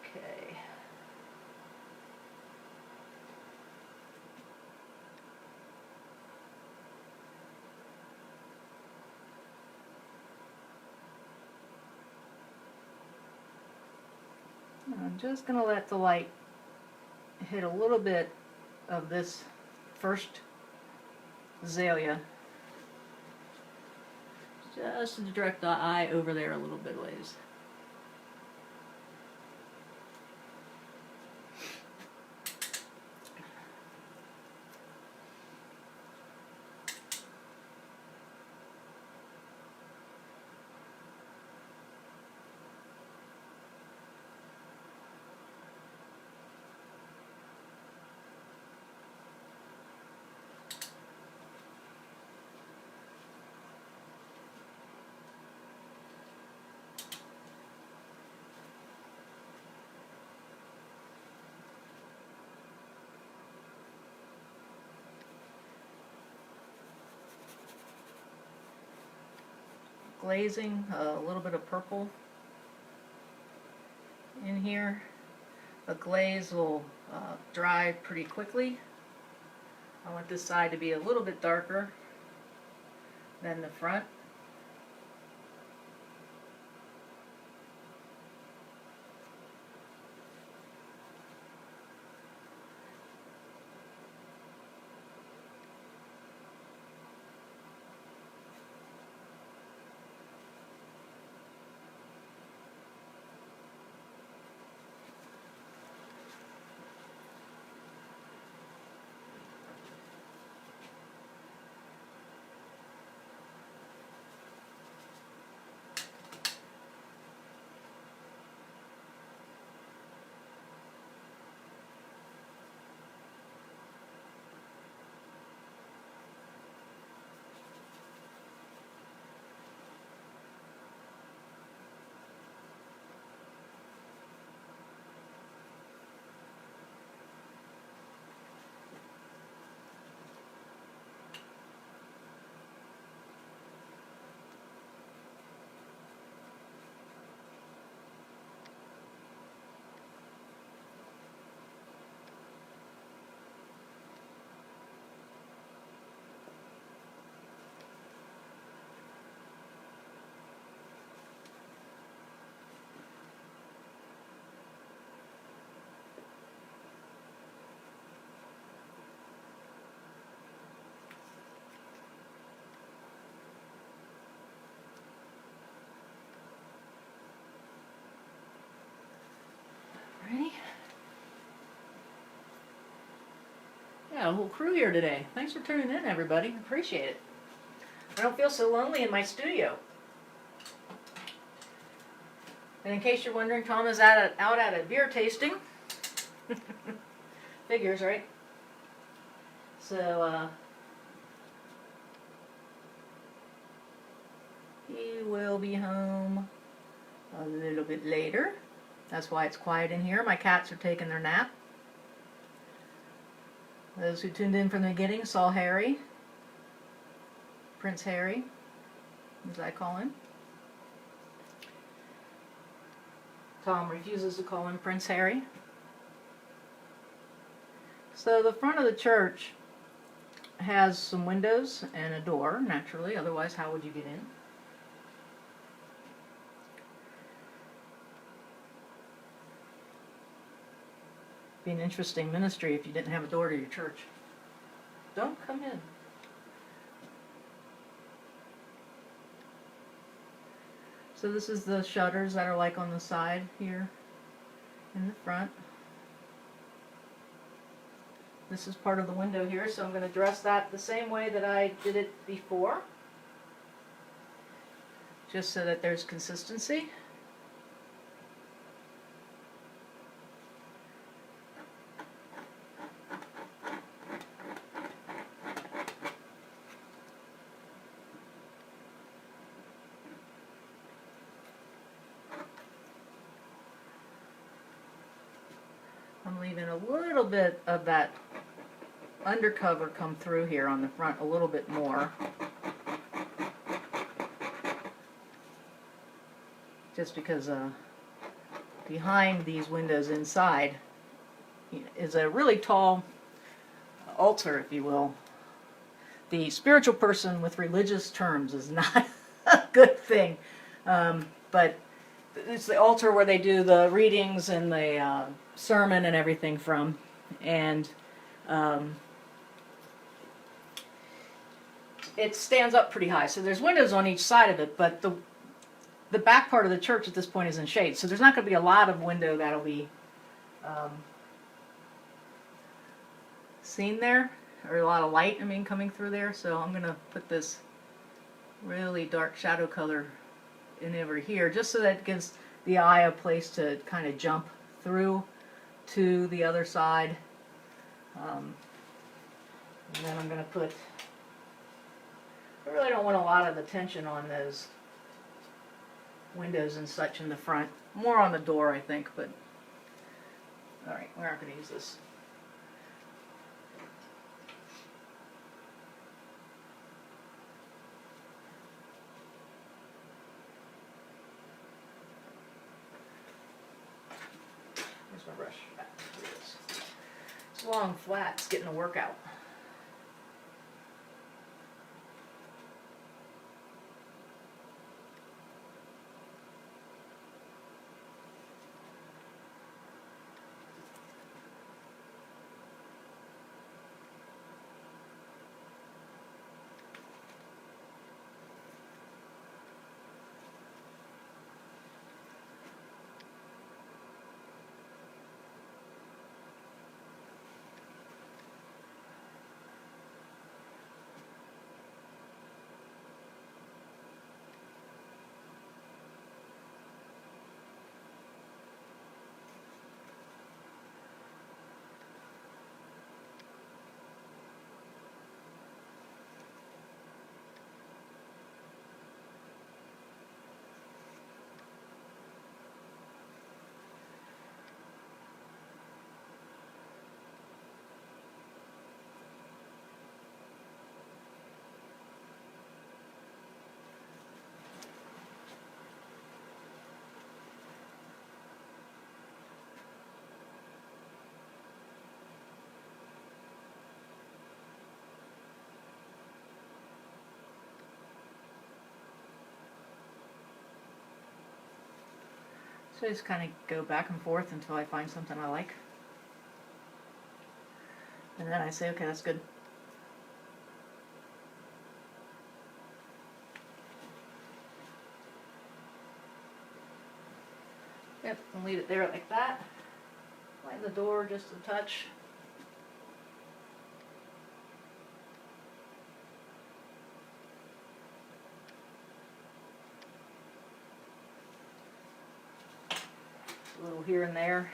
Okay. I'm just going to let the light hit a little bit of this first azalea, just to direct the eye over there a little bit ways. Glazing, a little bit of purple in here. The glaze will dry pretty quickly. I want this side to be a little bit darker than the front. Ready? Yeah, a whole crew here today. Thanks for tuning in, everybody. Appreciate it. I don't feel so lonely in my studio. And in case you're wondering, Tom is out at a beer tasting. Figures, right? So, He will be home a little bit later. That's why it's quiet in here. My cats are taking their nap. Those who tuned in from the beginning saw Harry, Prince Harry, as I call him. Tom refuses to call him Prince Harry. So the front of the church has some windows and a door, naturally, otherwise how would you get in? Be an interesting ministry if you didn't have a door to your church. Don't come in. So this is the shutters that are like on the side here in the front. This is part of the window here, so I'm going to dress that the same way that I did it before, just so that there's consistency. I'm leaving a little bit of that undercover come through here on the front a little bit more. Just because behind these windows inside is a really tall altar, if you will. The spiritual person with religious terms is not a good thing, but it's the altar where they do the readings and the sermon and everything from, and it stands up pretty high. So there's windows on each side of it, but the back part of the church at this point is in shade, so there's not going to be a lot of window that'll be seen there, or a lot of light, I mean, coming through there. So I'm going to put this really dark shadow color in over here, just so that it gives the eye a place to kind of jump through to the other side. And then I'm going to put, I really don't want a lot of attention on those windows and such in the front. More on the door, I think, but alright, we aren't going to use this. Where's my brush? Ah, here it is. It's long, flat, it's getting a workout. So I just kind of go back and forth until I find something I like. And then I say, okay, that's good. Yep, and leave it there like that. Lighten the door just a touch. A little here and there.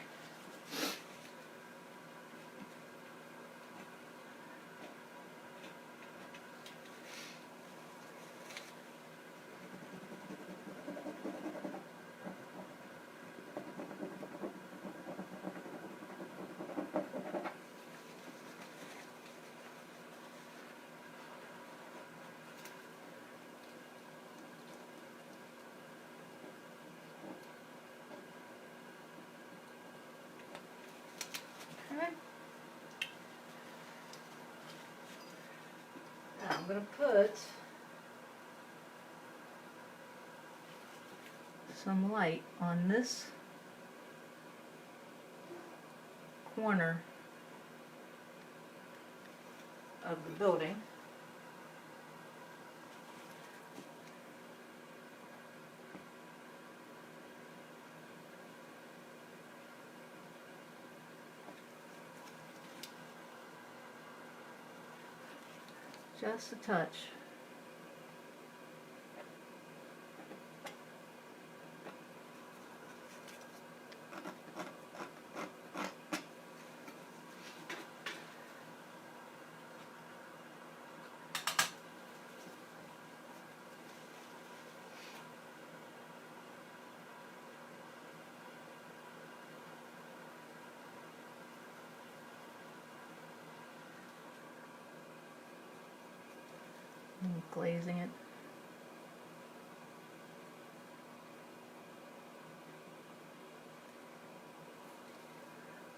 going to put some light on this corner of the building. Just a touch. And glazing it.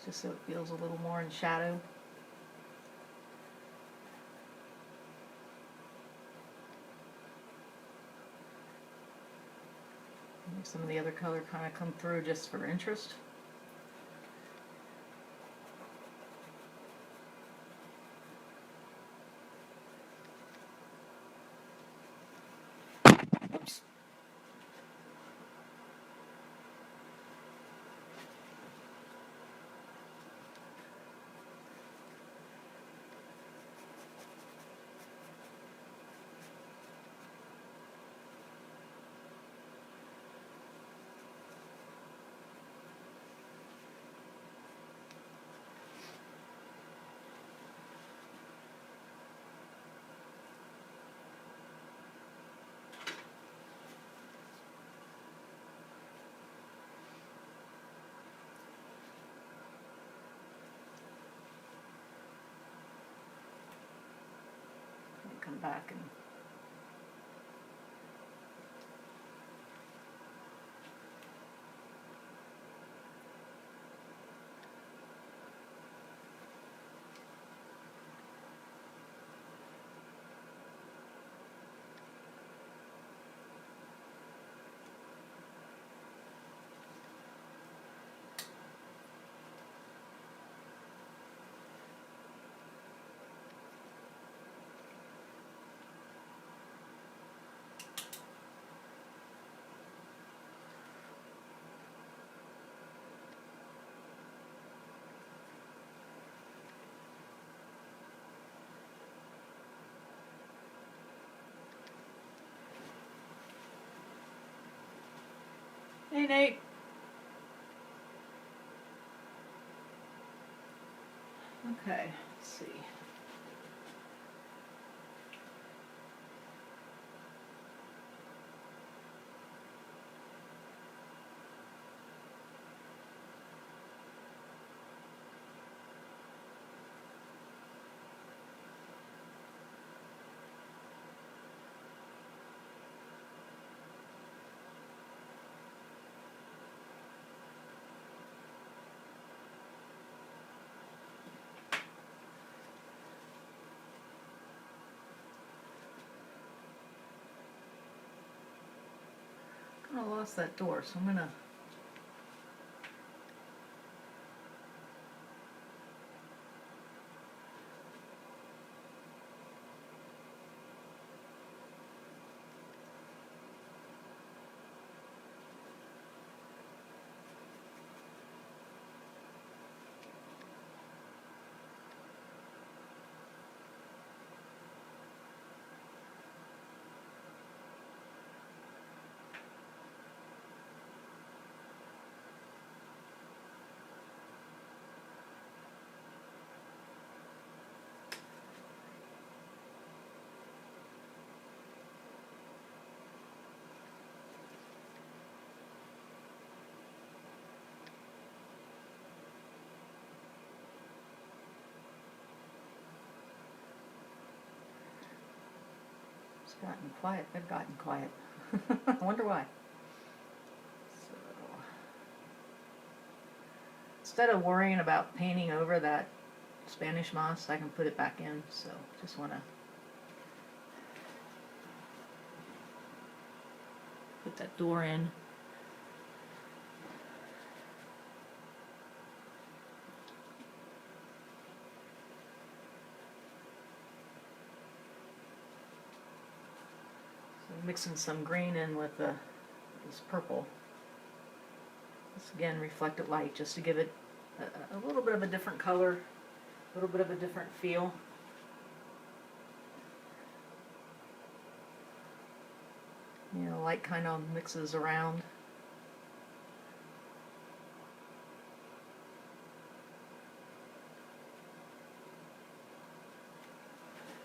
Just so it feels a little more in shadow. And some of the other color kind of come through just for interest. Oops. Come back and hey Nate. Okay, let's see. I lost that door, so I'm gonna gotten quiet. They've gotten quiet. I wonder why. So, instead of worrying about painting over that Spanish moss, I can put it back in. So just want to put that door in. So mixing some green in with this purple. This again reflected light just to give it a little bit of a different color, a little bit of a different feel. You know, light kind of mixes around.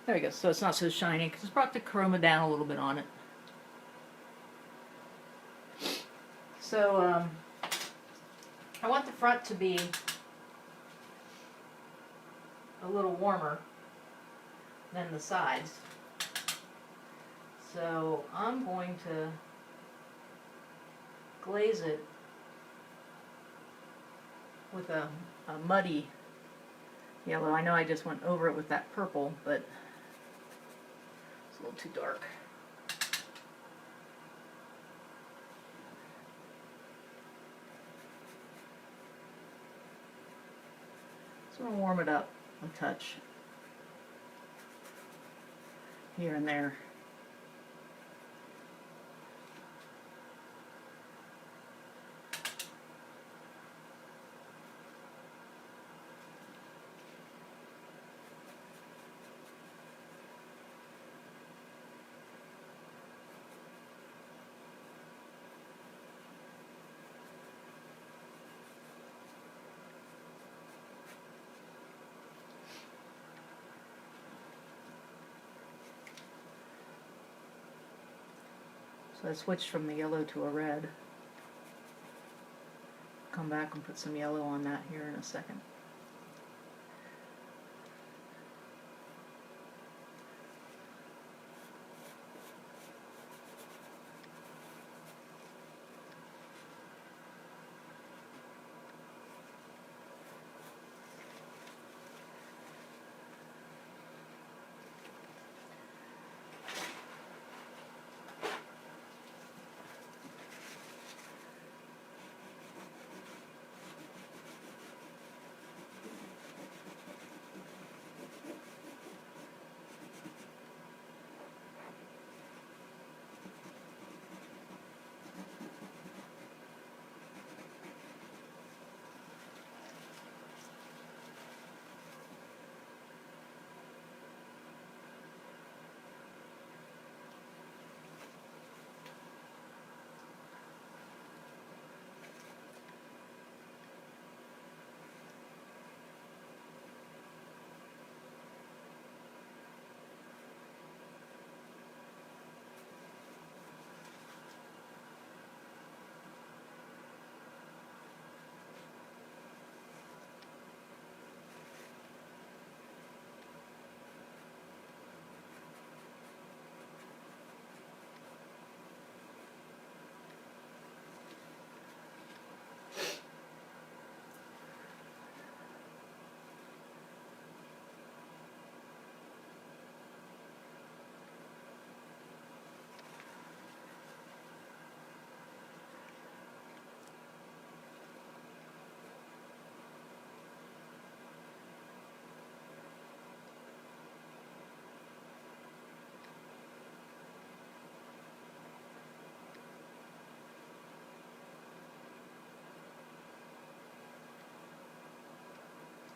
There we go, so it's not so shiny, because it's brought the chroma down a little bit on it. So, I want the front to be a little warmer than the sides. So I'm going to glaze it with a muddy yellow. I know I just went over it with that purple, but it's a little too dark. So I'm going to warm it up a touch here and there. So I switched from the yellow to a red. Come back and put some yellow on that here in a second.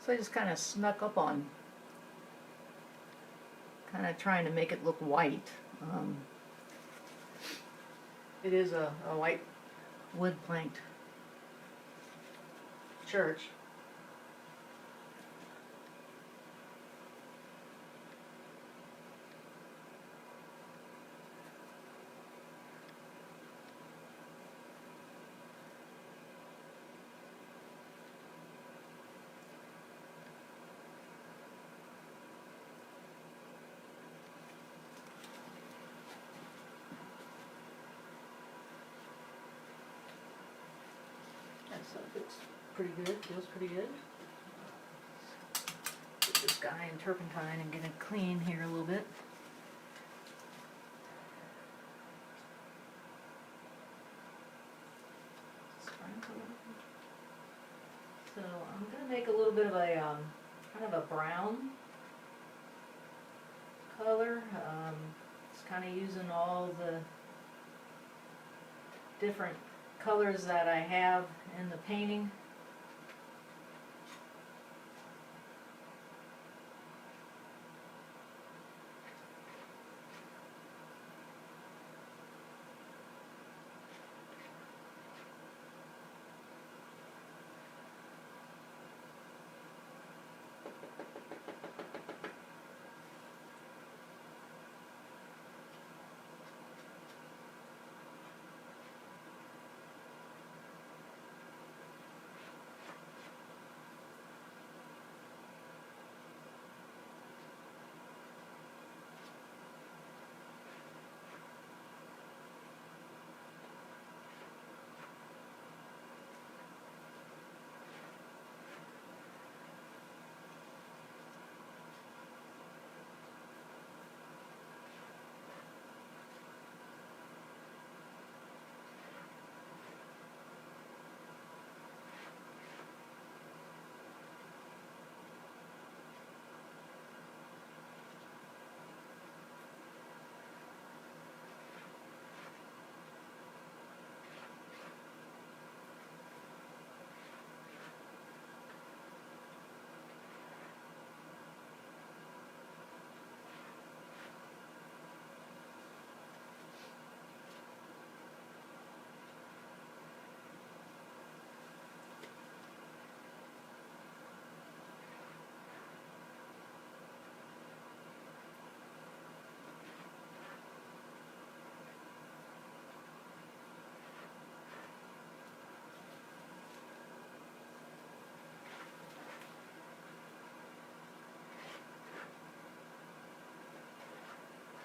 So I just kind of snuck up on, kind of trying to make it look white. It is a white wood planked church. So it looks pretty good, feels pretty good. Get this guy in turpentine and get it clean here a little bit. make a little bit of a kind of a brown color. Just kind of using all the different colors that I have in the painting.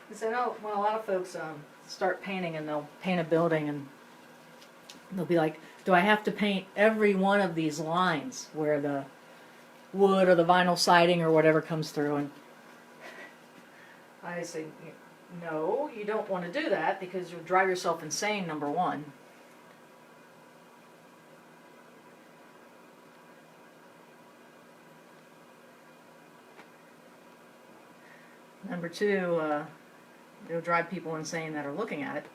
Because I know when a lot of folks start painting and they'll paint a building and they'll be like, do I have to paint every one of these lines where the wood or the vinyl siding or whatever comes through? And I say, no, you don't want to do that because you'll drive yourself insane, number one. Number two, it'll drive people insane that are looking at it.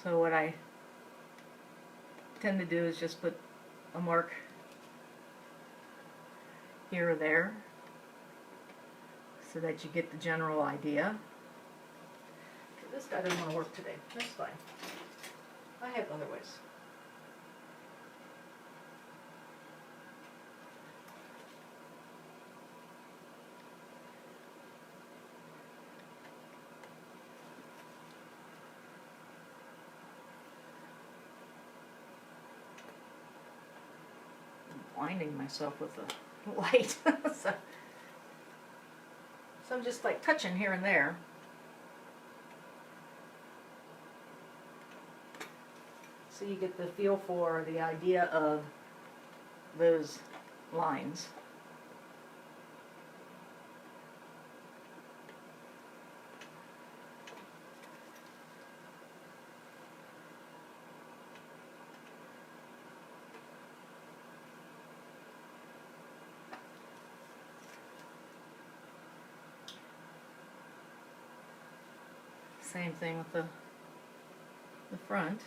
So what I tend to do is just put a mark here or there so that you get the general idea. This guy doesn't want to work today. That's fine. I have other ways. Blinding myself with the light. so I'm just like touching here and there. So you get the feel for the idea of those lines. Same thing with the front.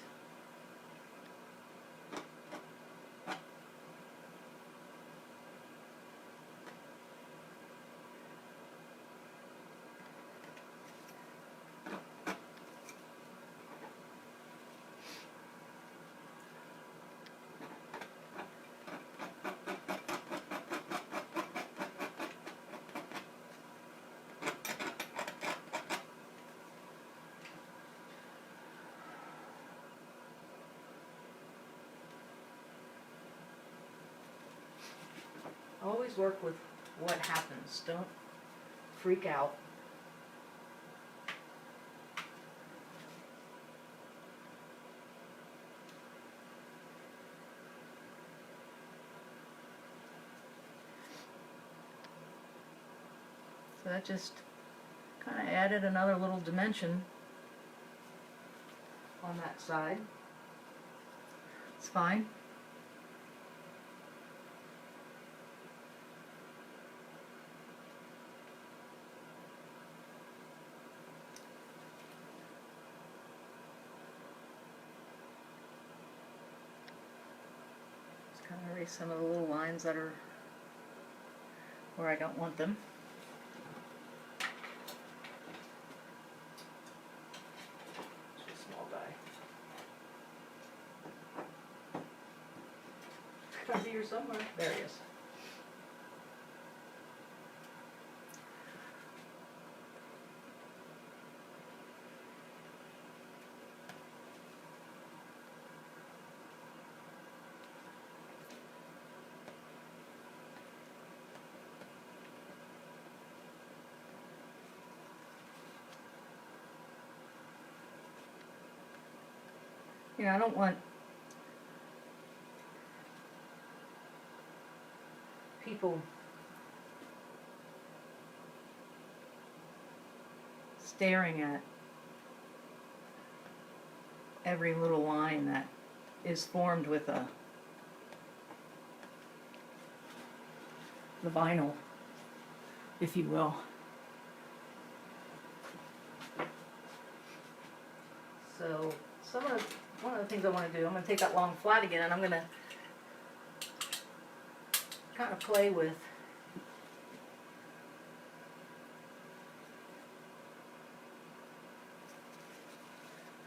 Always work with what happens. Don't freak out. So that just kind of added another little dimension on that side. It's fine. Just kind of erase some of the little lines that are where I don't want them. Just a small die. Gotta be here somewhere. There he is. You know, I don't want people staring at every little line that is formed with the vinyl, if you will. So one of the things I want to do, I'm going to take that long flat again, and I'm going to kind of play with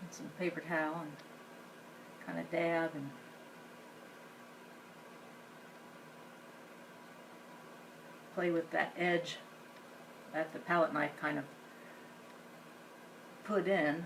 some paper towel and kind of dab and play with that edge that the palette knife kind of put in.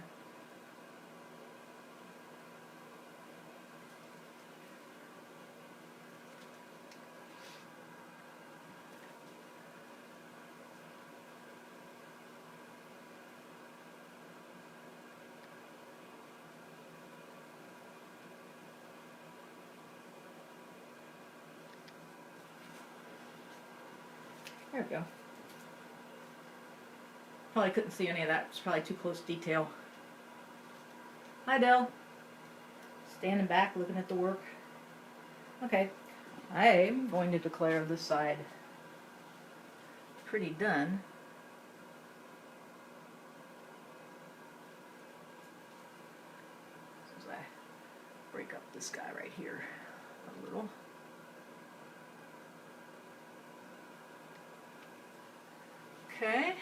There we go. Probably couldn't see any of that. It's probably too close detail. Hi, Dell. Standing back, looking at the work. Okay, I'm going to declare this side pretty done. As I break up this guy right here a little. Okay.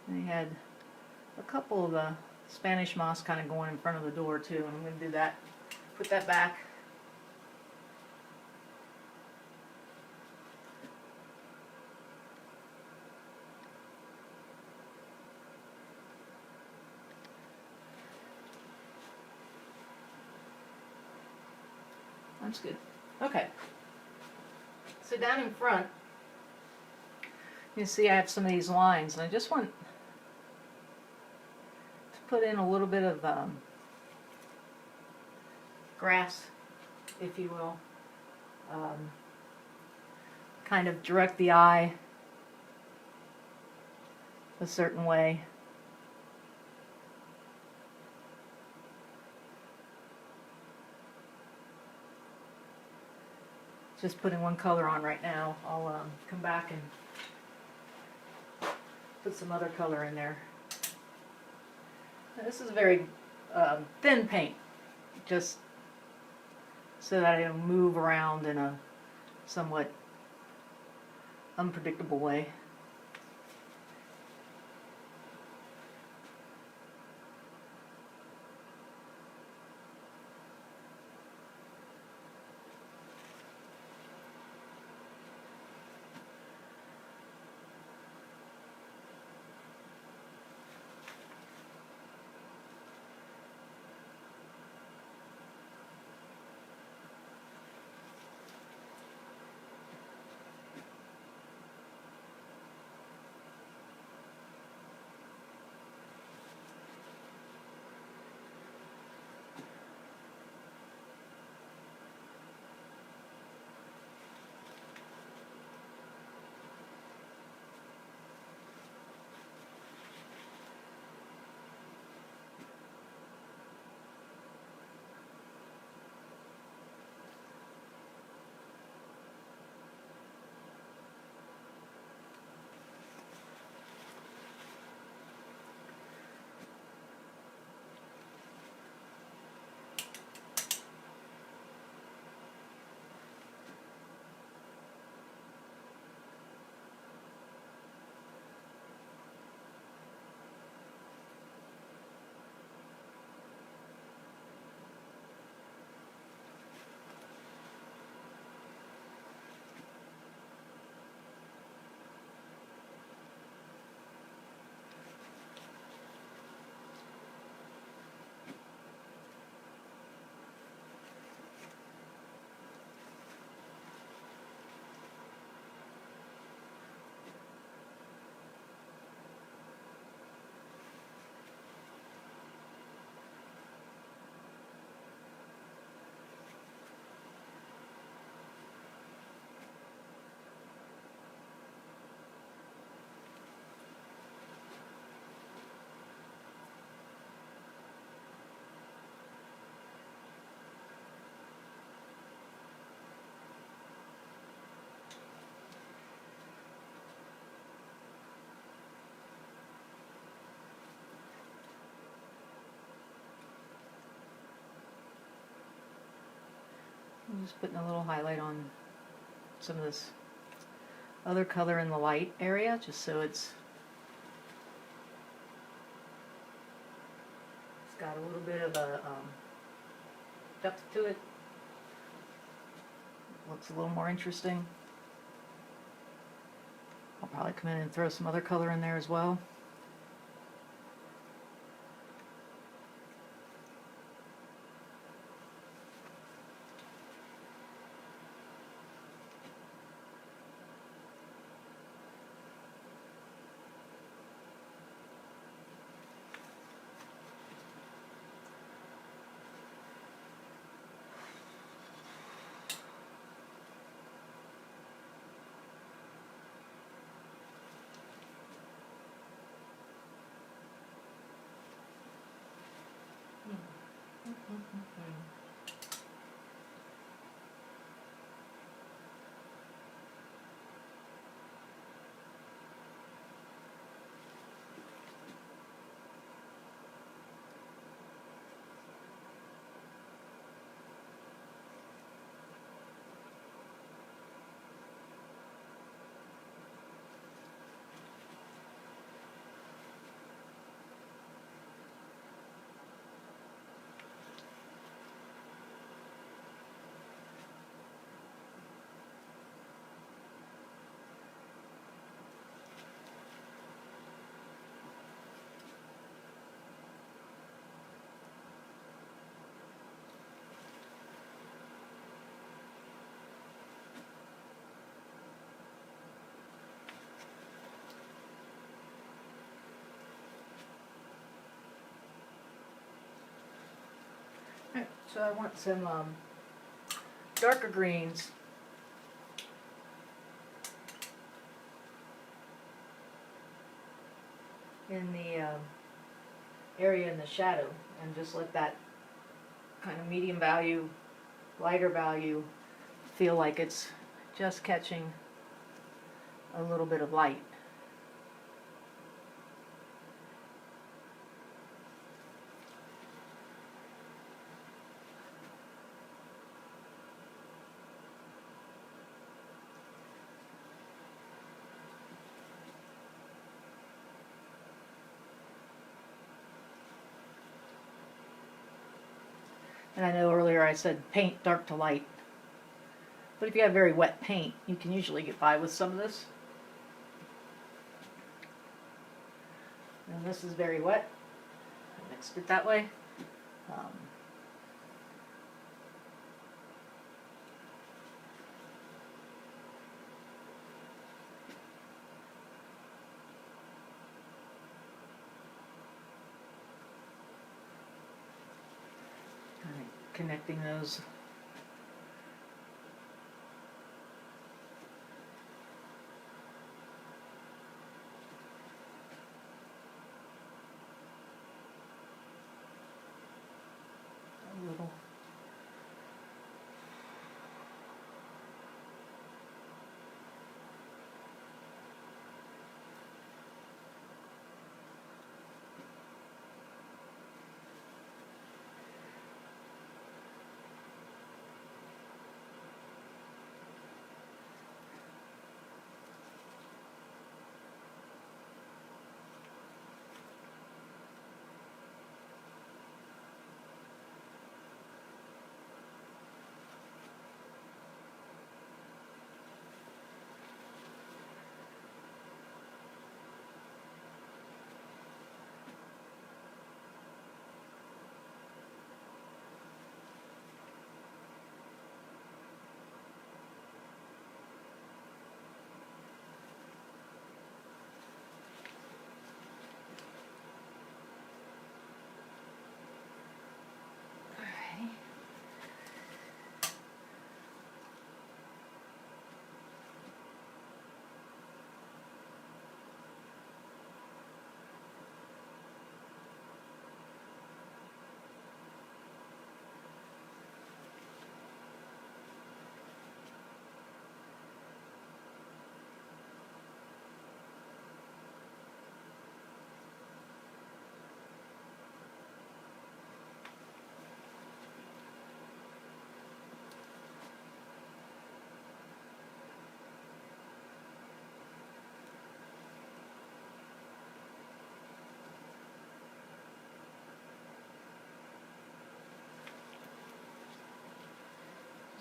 They had a couple of the Spanish moss kind of going in front of the door too, and I'm going to do that. Put that back. That's good. Okay. So down in front, you see I have some of these lines, and I just want to put in a little bit of grass, if you will. Kind of direct the eye a certain way. Just putting one color on right now. I'll come back and put some other color in there. Now, this is a very thin paint, just so that it'll move around in a somewhat unpredictable way. I'm just putting a little highlight on some of this other color in the light area, just so it's got a little bit of a depth to it. Looks a little more interesting. I'll probably come in and throw some other color in there as well. Alright, so I want some darker greens. In the area in the shadow, and just let that kind of medium value, lighter value feel like it's just catching a little bit of light. And I know earlier I said paint dark to light, but if you have very wet paint, you can usually get by with some of this. And this is very wet. I mixed it that way. Connecting those. A little.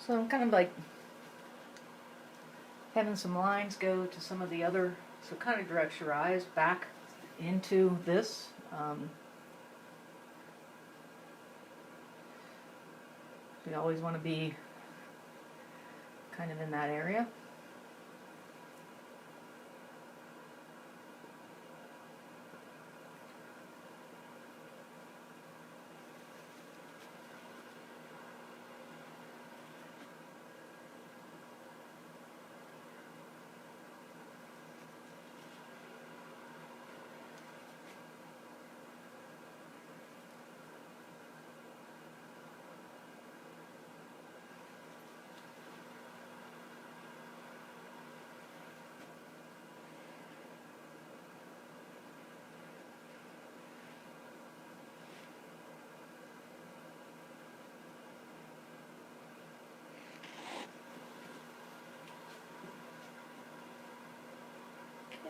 So I'm kind of like having some lines go to some of the other, so it kind of directs your eyes back into this. We always want to be kind of in that area.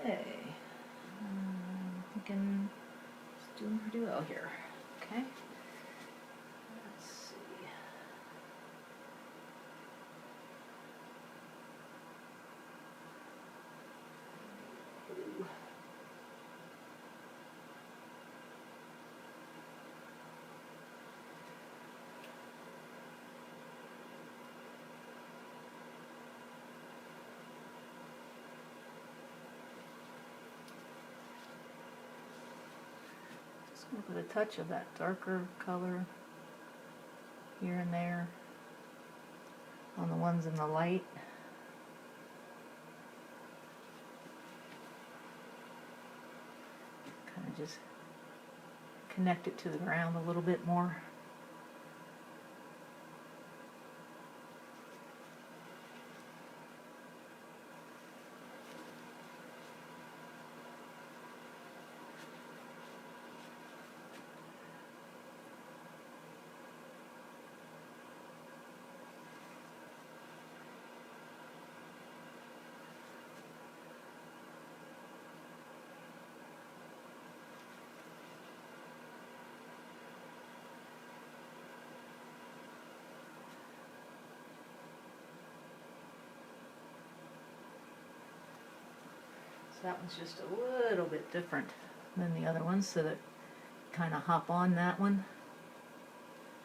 Okay, thinking it's doing pretty well here. Okay, let's see. Blue. Just going to put a touch of that darker color here and there on the ones in the light. Kind of just connect it to the ground a little bit more. That one's just a little bit different than the other ones, so that kind of hop on that one,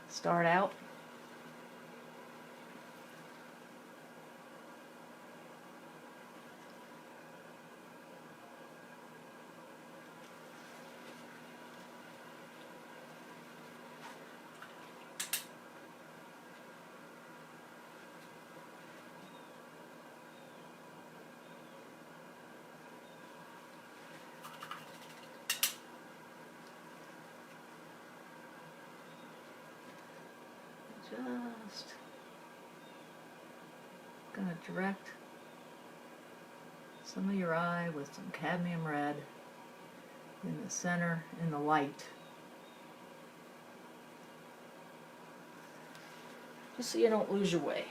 start out. Just gonna direct some of your eye with some cadmium red in the center, in the light. Just so you don't lose your way.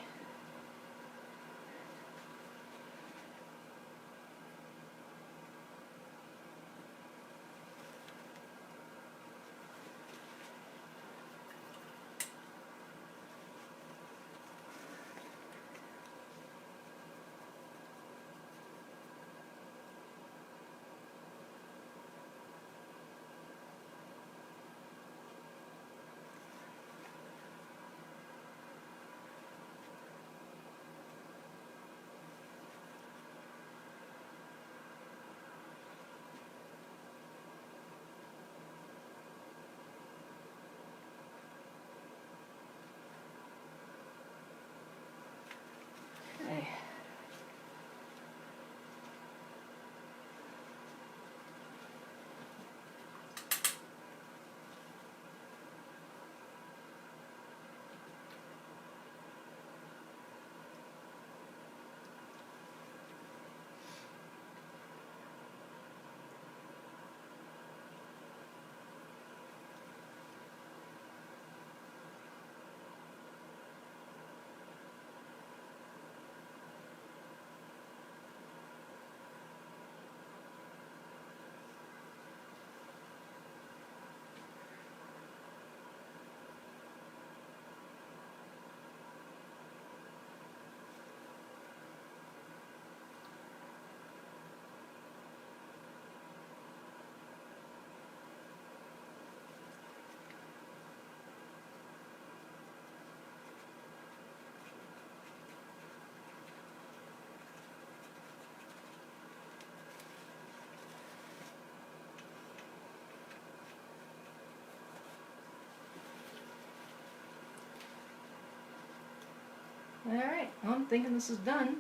Alright, well, I'm thinking this is done.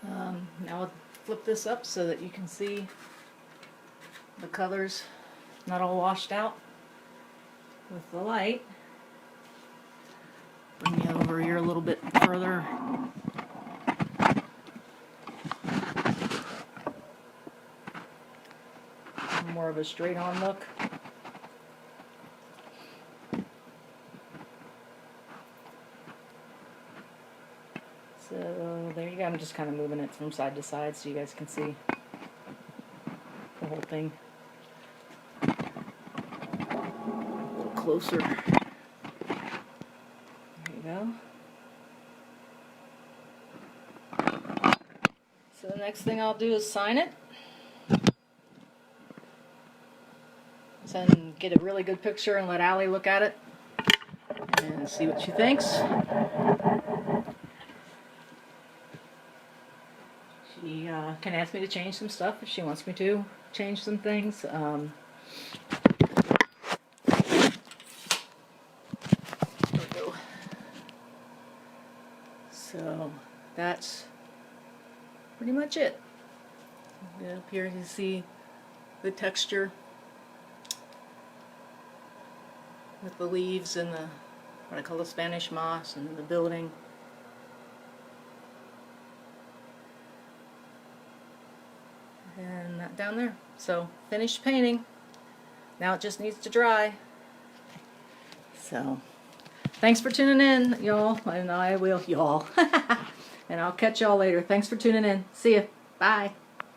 Now I'll flip this up so that you can see the colors not all washed out with the light. Bring you over here a little bit further. More of a straight on look. So there you go. I'm just kind of moving it from side to side so you guys can see the whole thing a little closer. There you go. So the next thing I'll do is sign it. And get a really good picture and let Allie look at it and see what she thinks. She can ask me to change some stuff if she wants me to change some things. There we go. So that's pretty much it. Up here you can see the texture with the leaves and the, what I call the Spanish moss, and the building. And that down there. So, finished painting. Now it just needs to dry. So, thanks for tuning in, y'all. And I will, y'all. And I'll catch y'all later. Thanks for tuning in. See ya. Bye.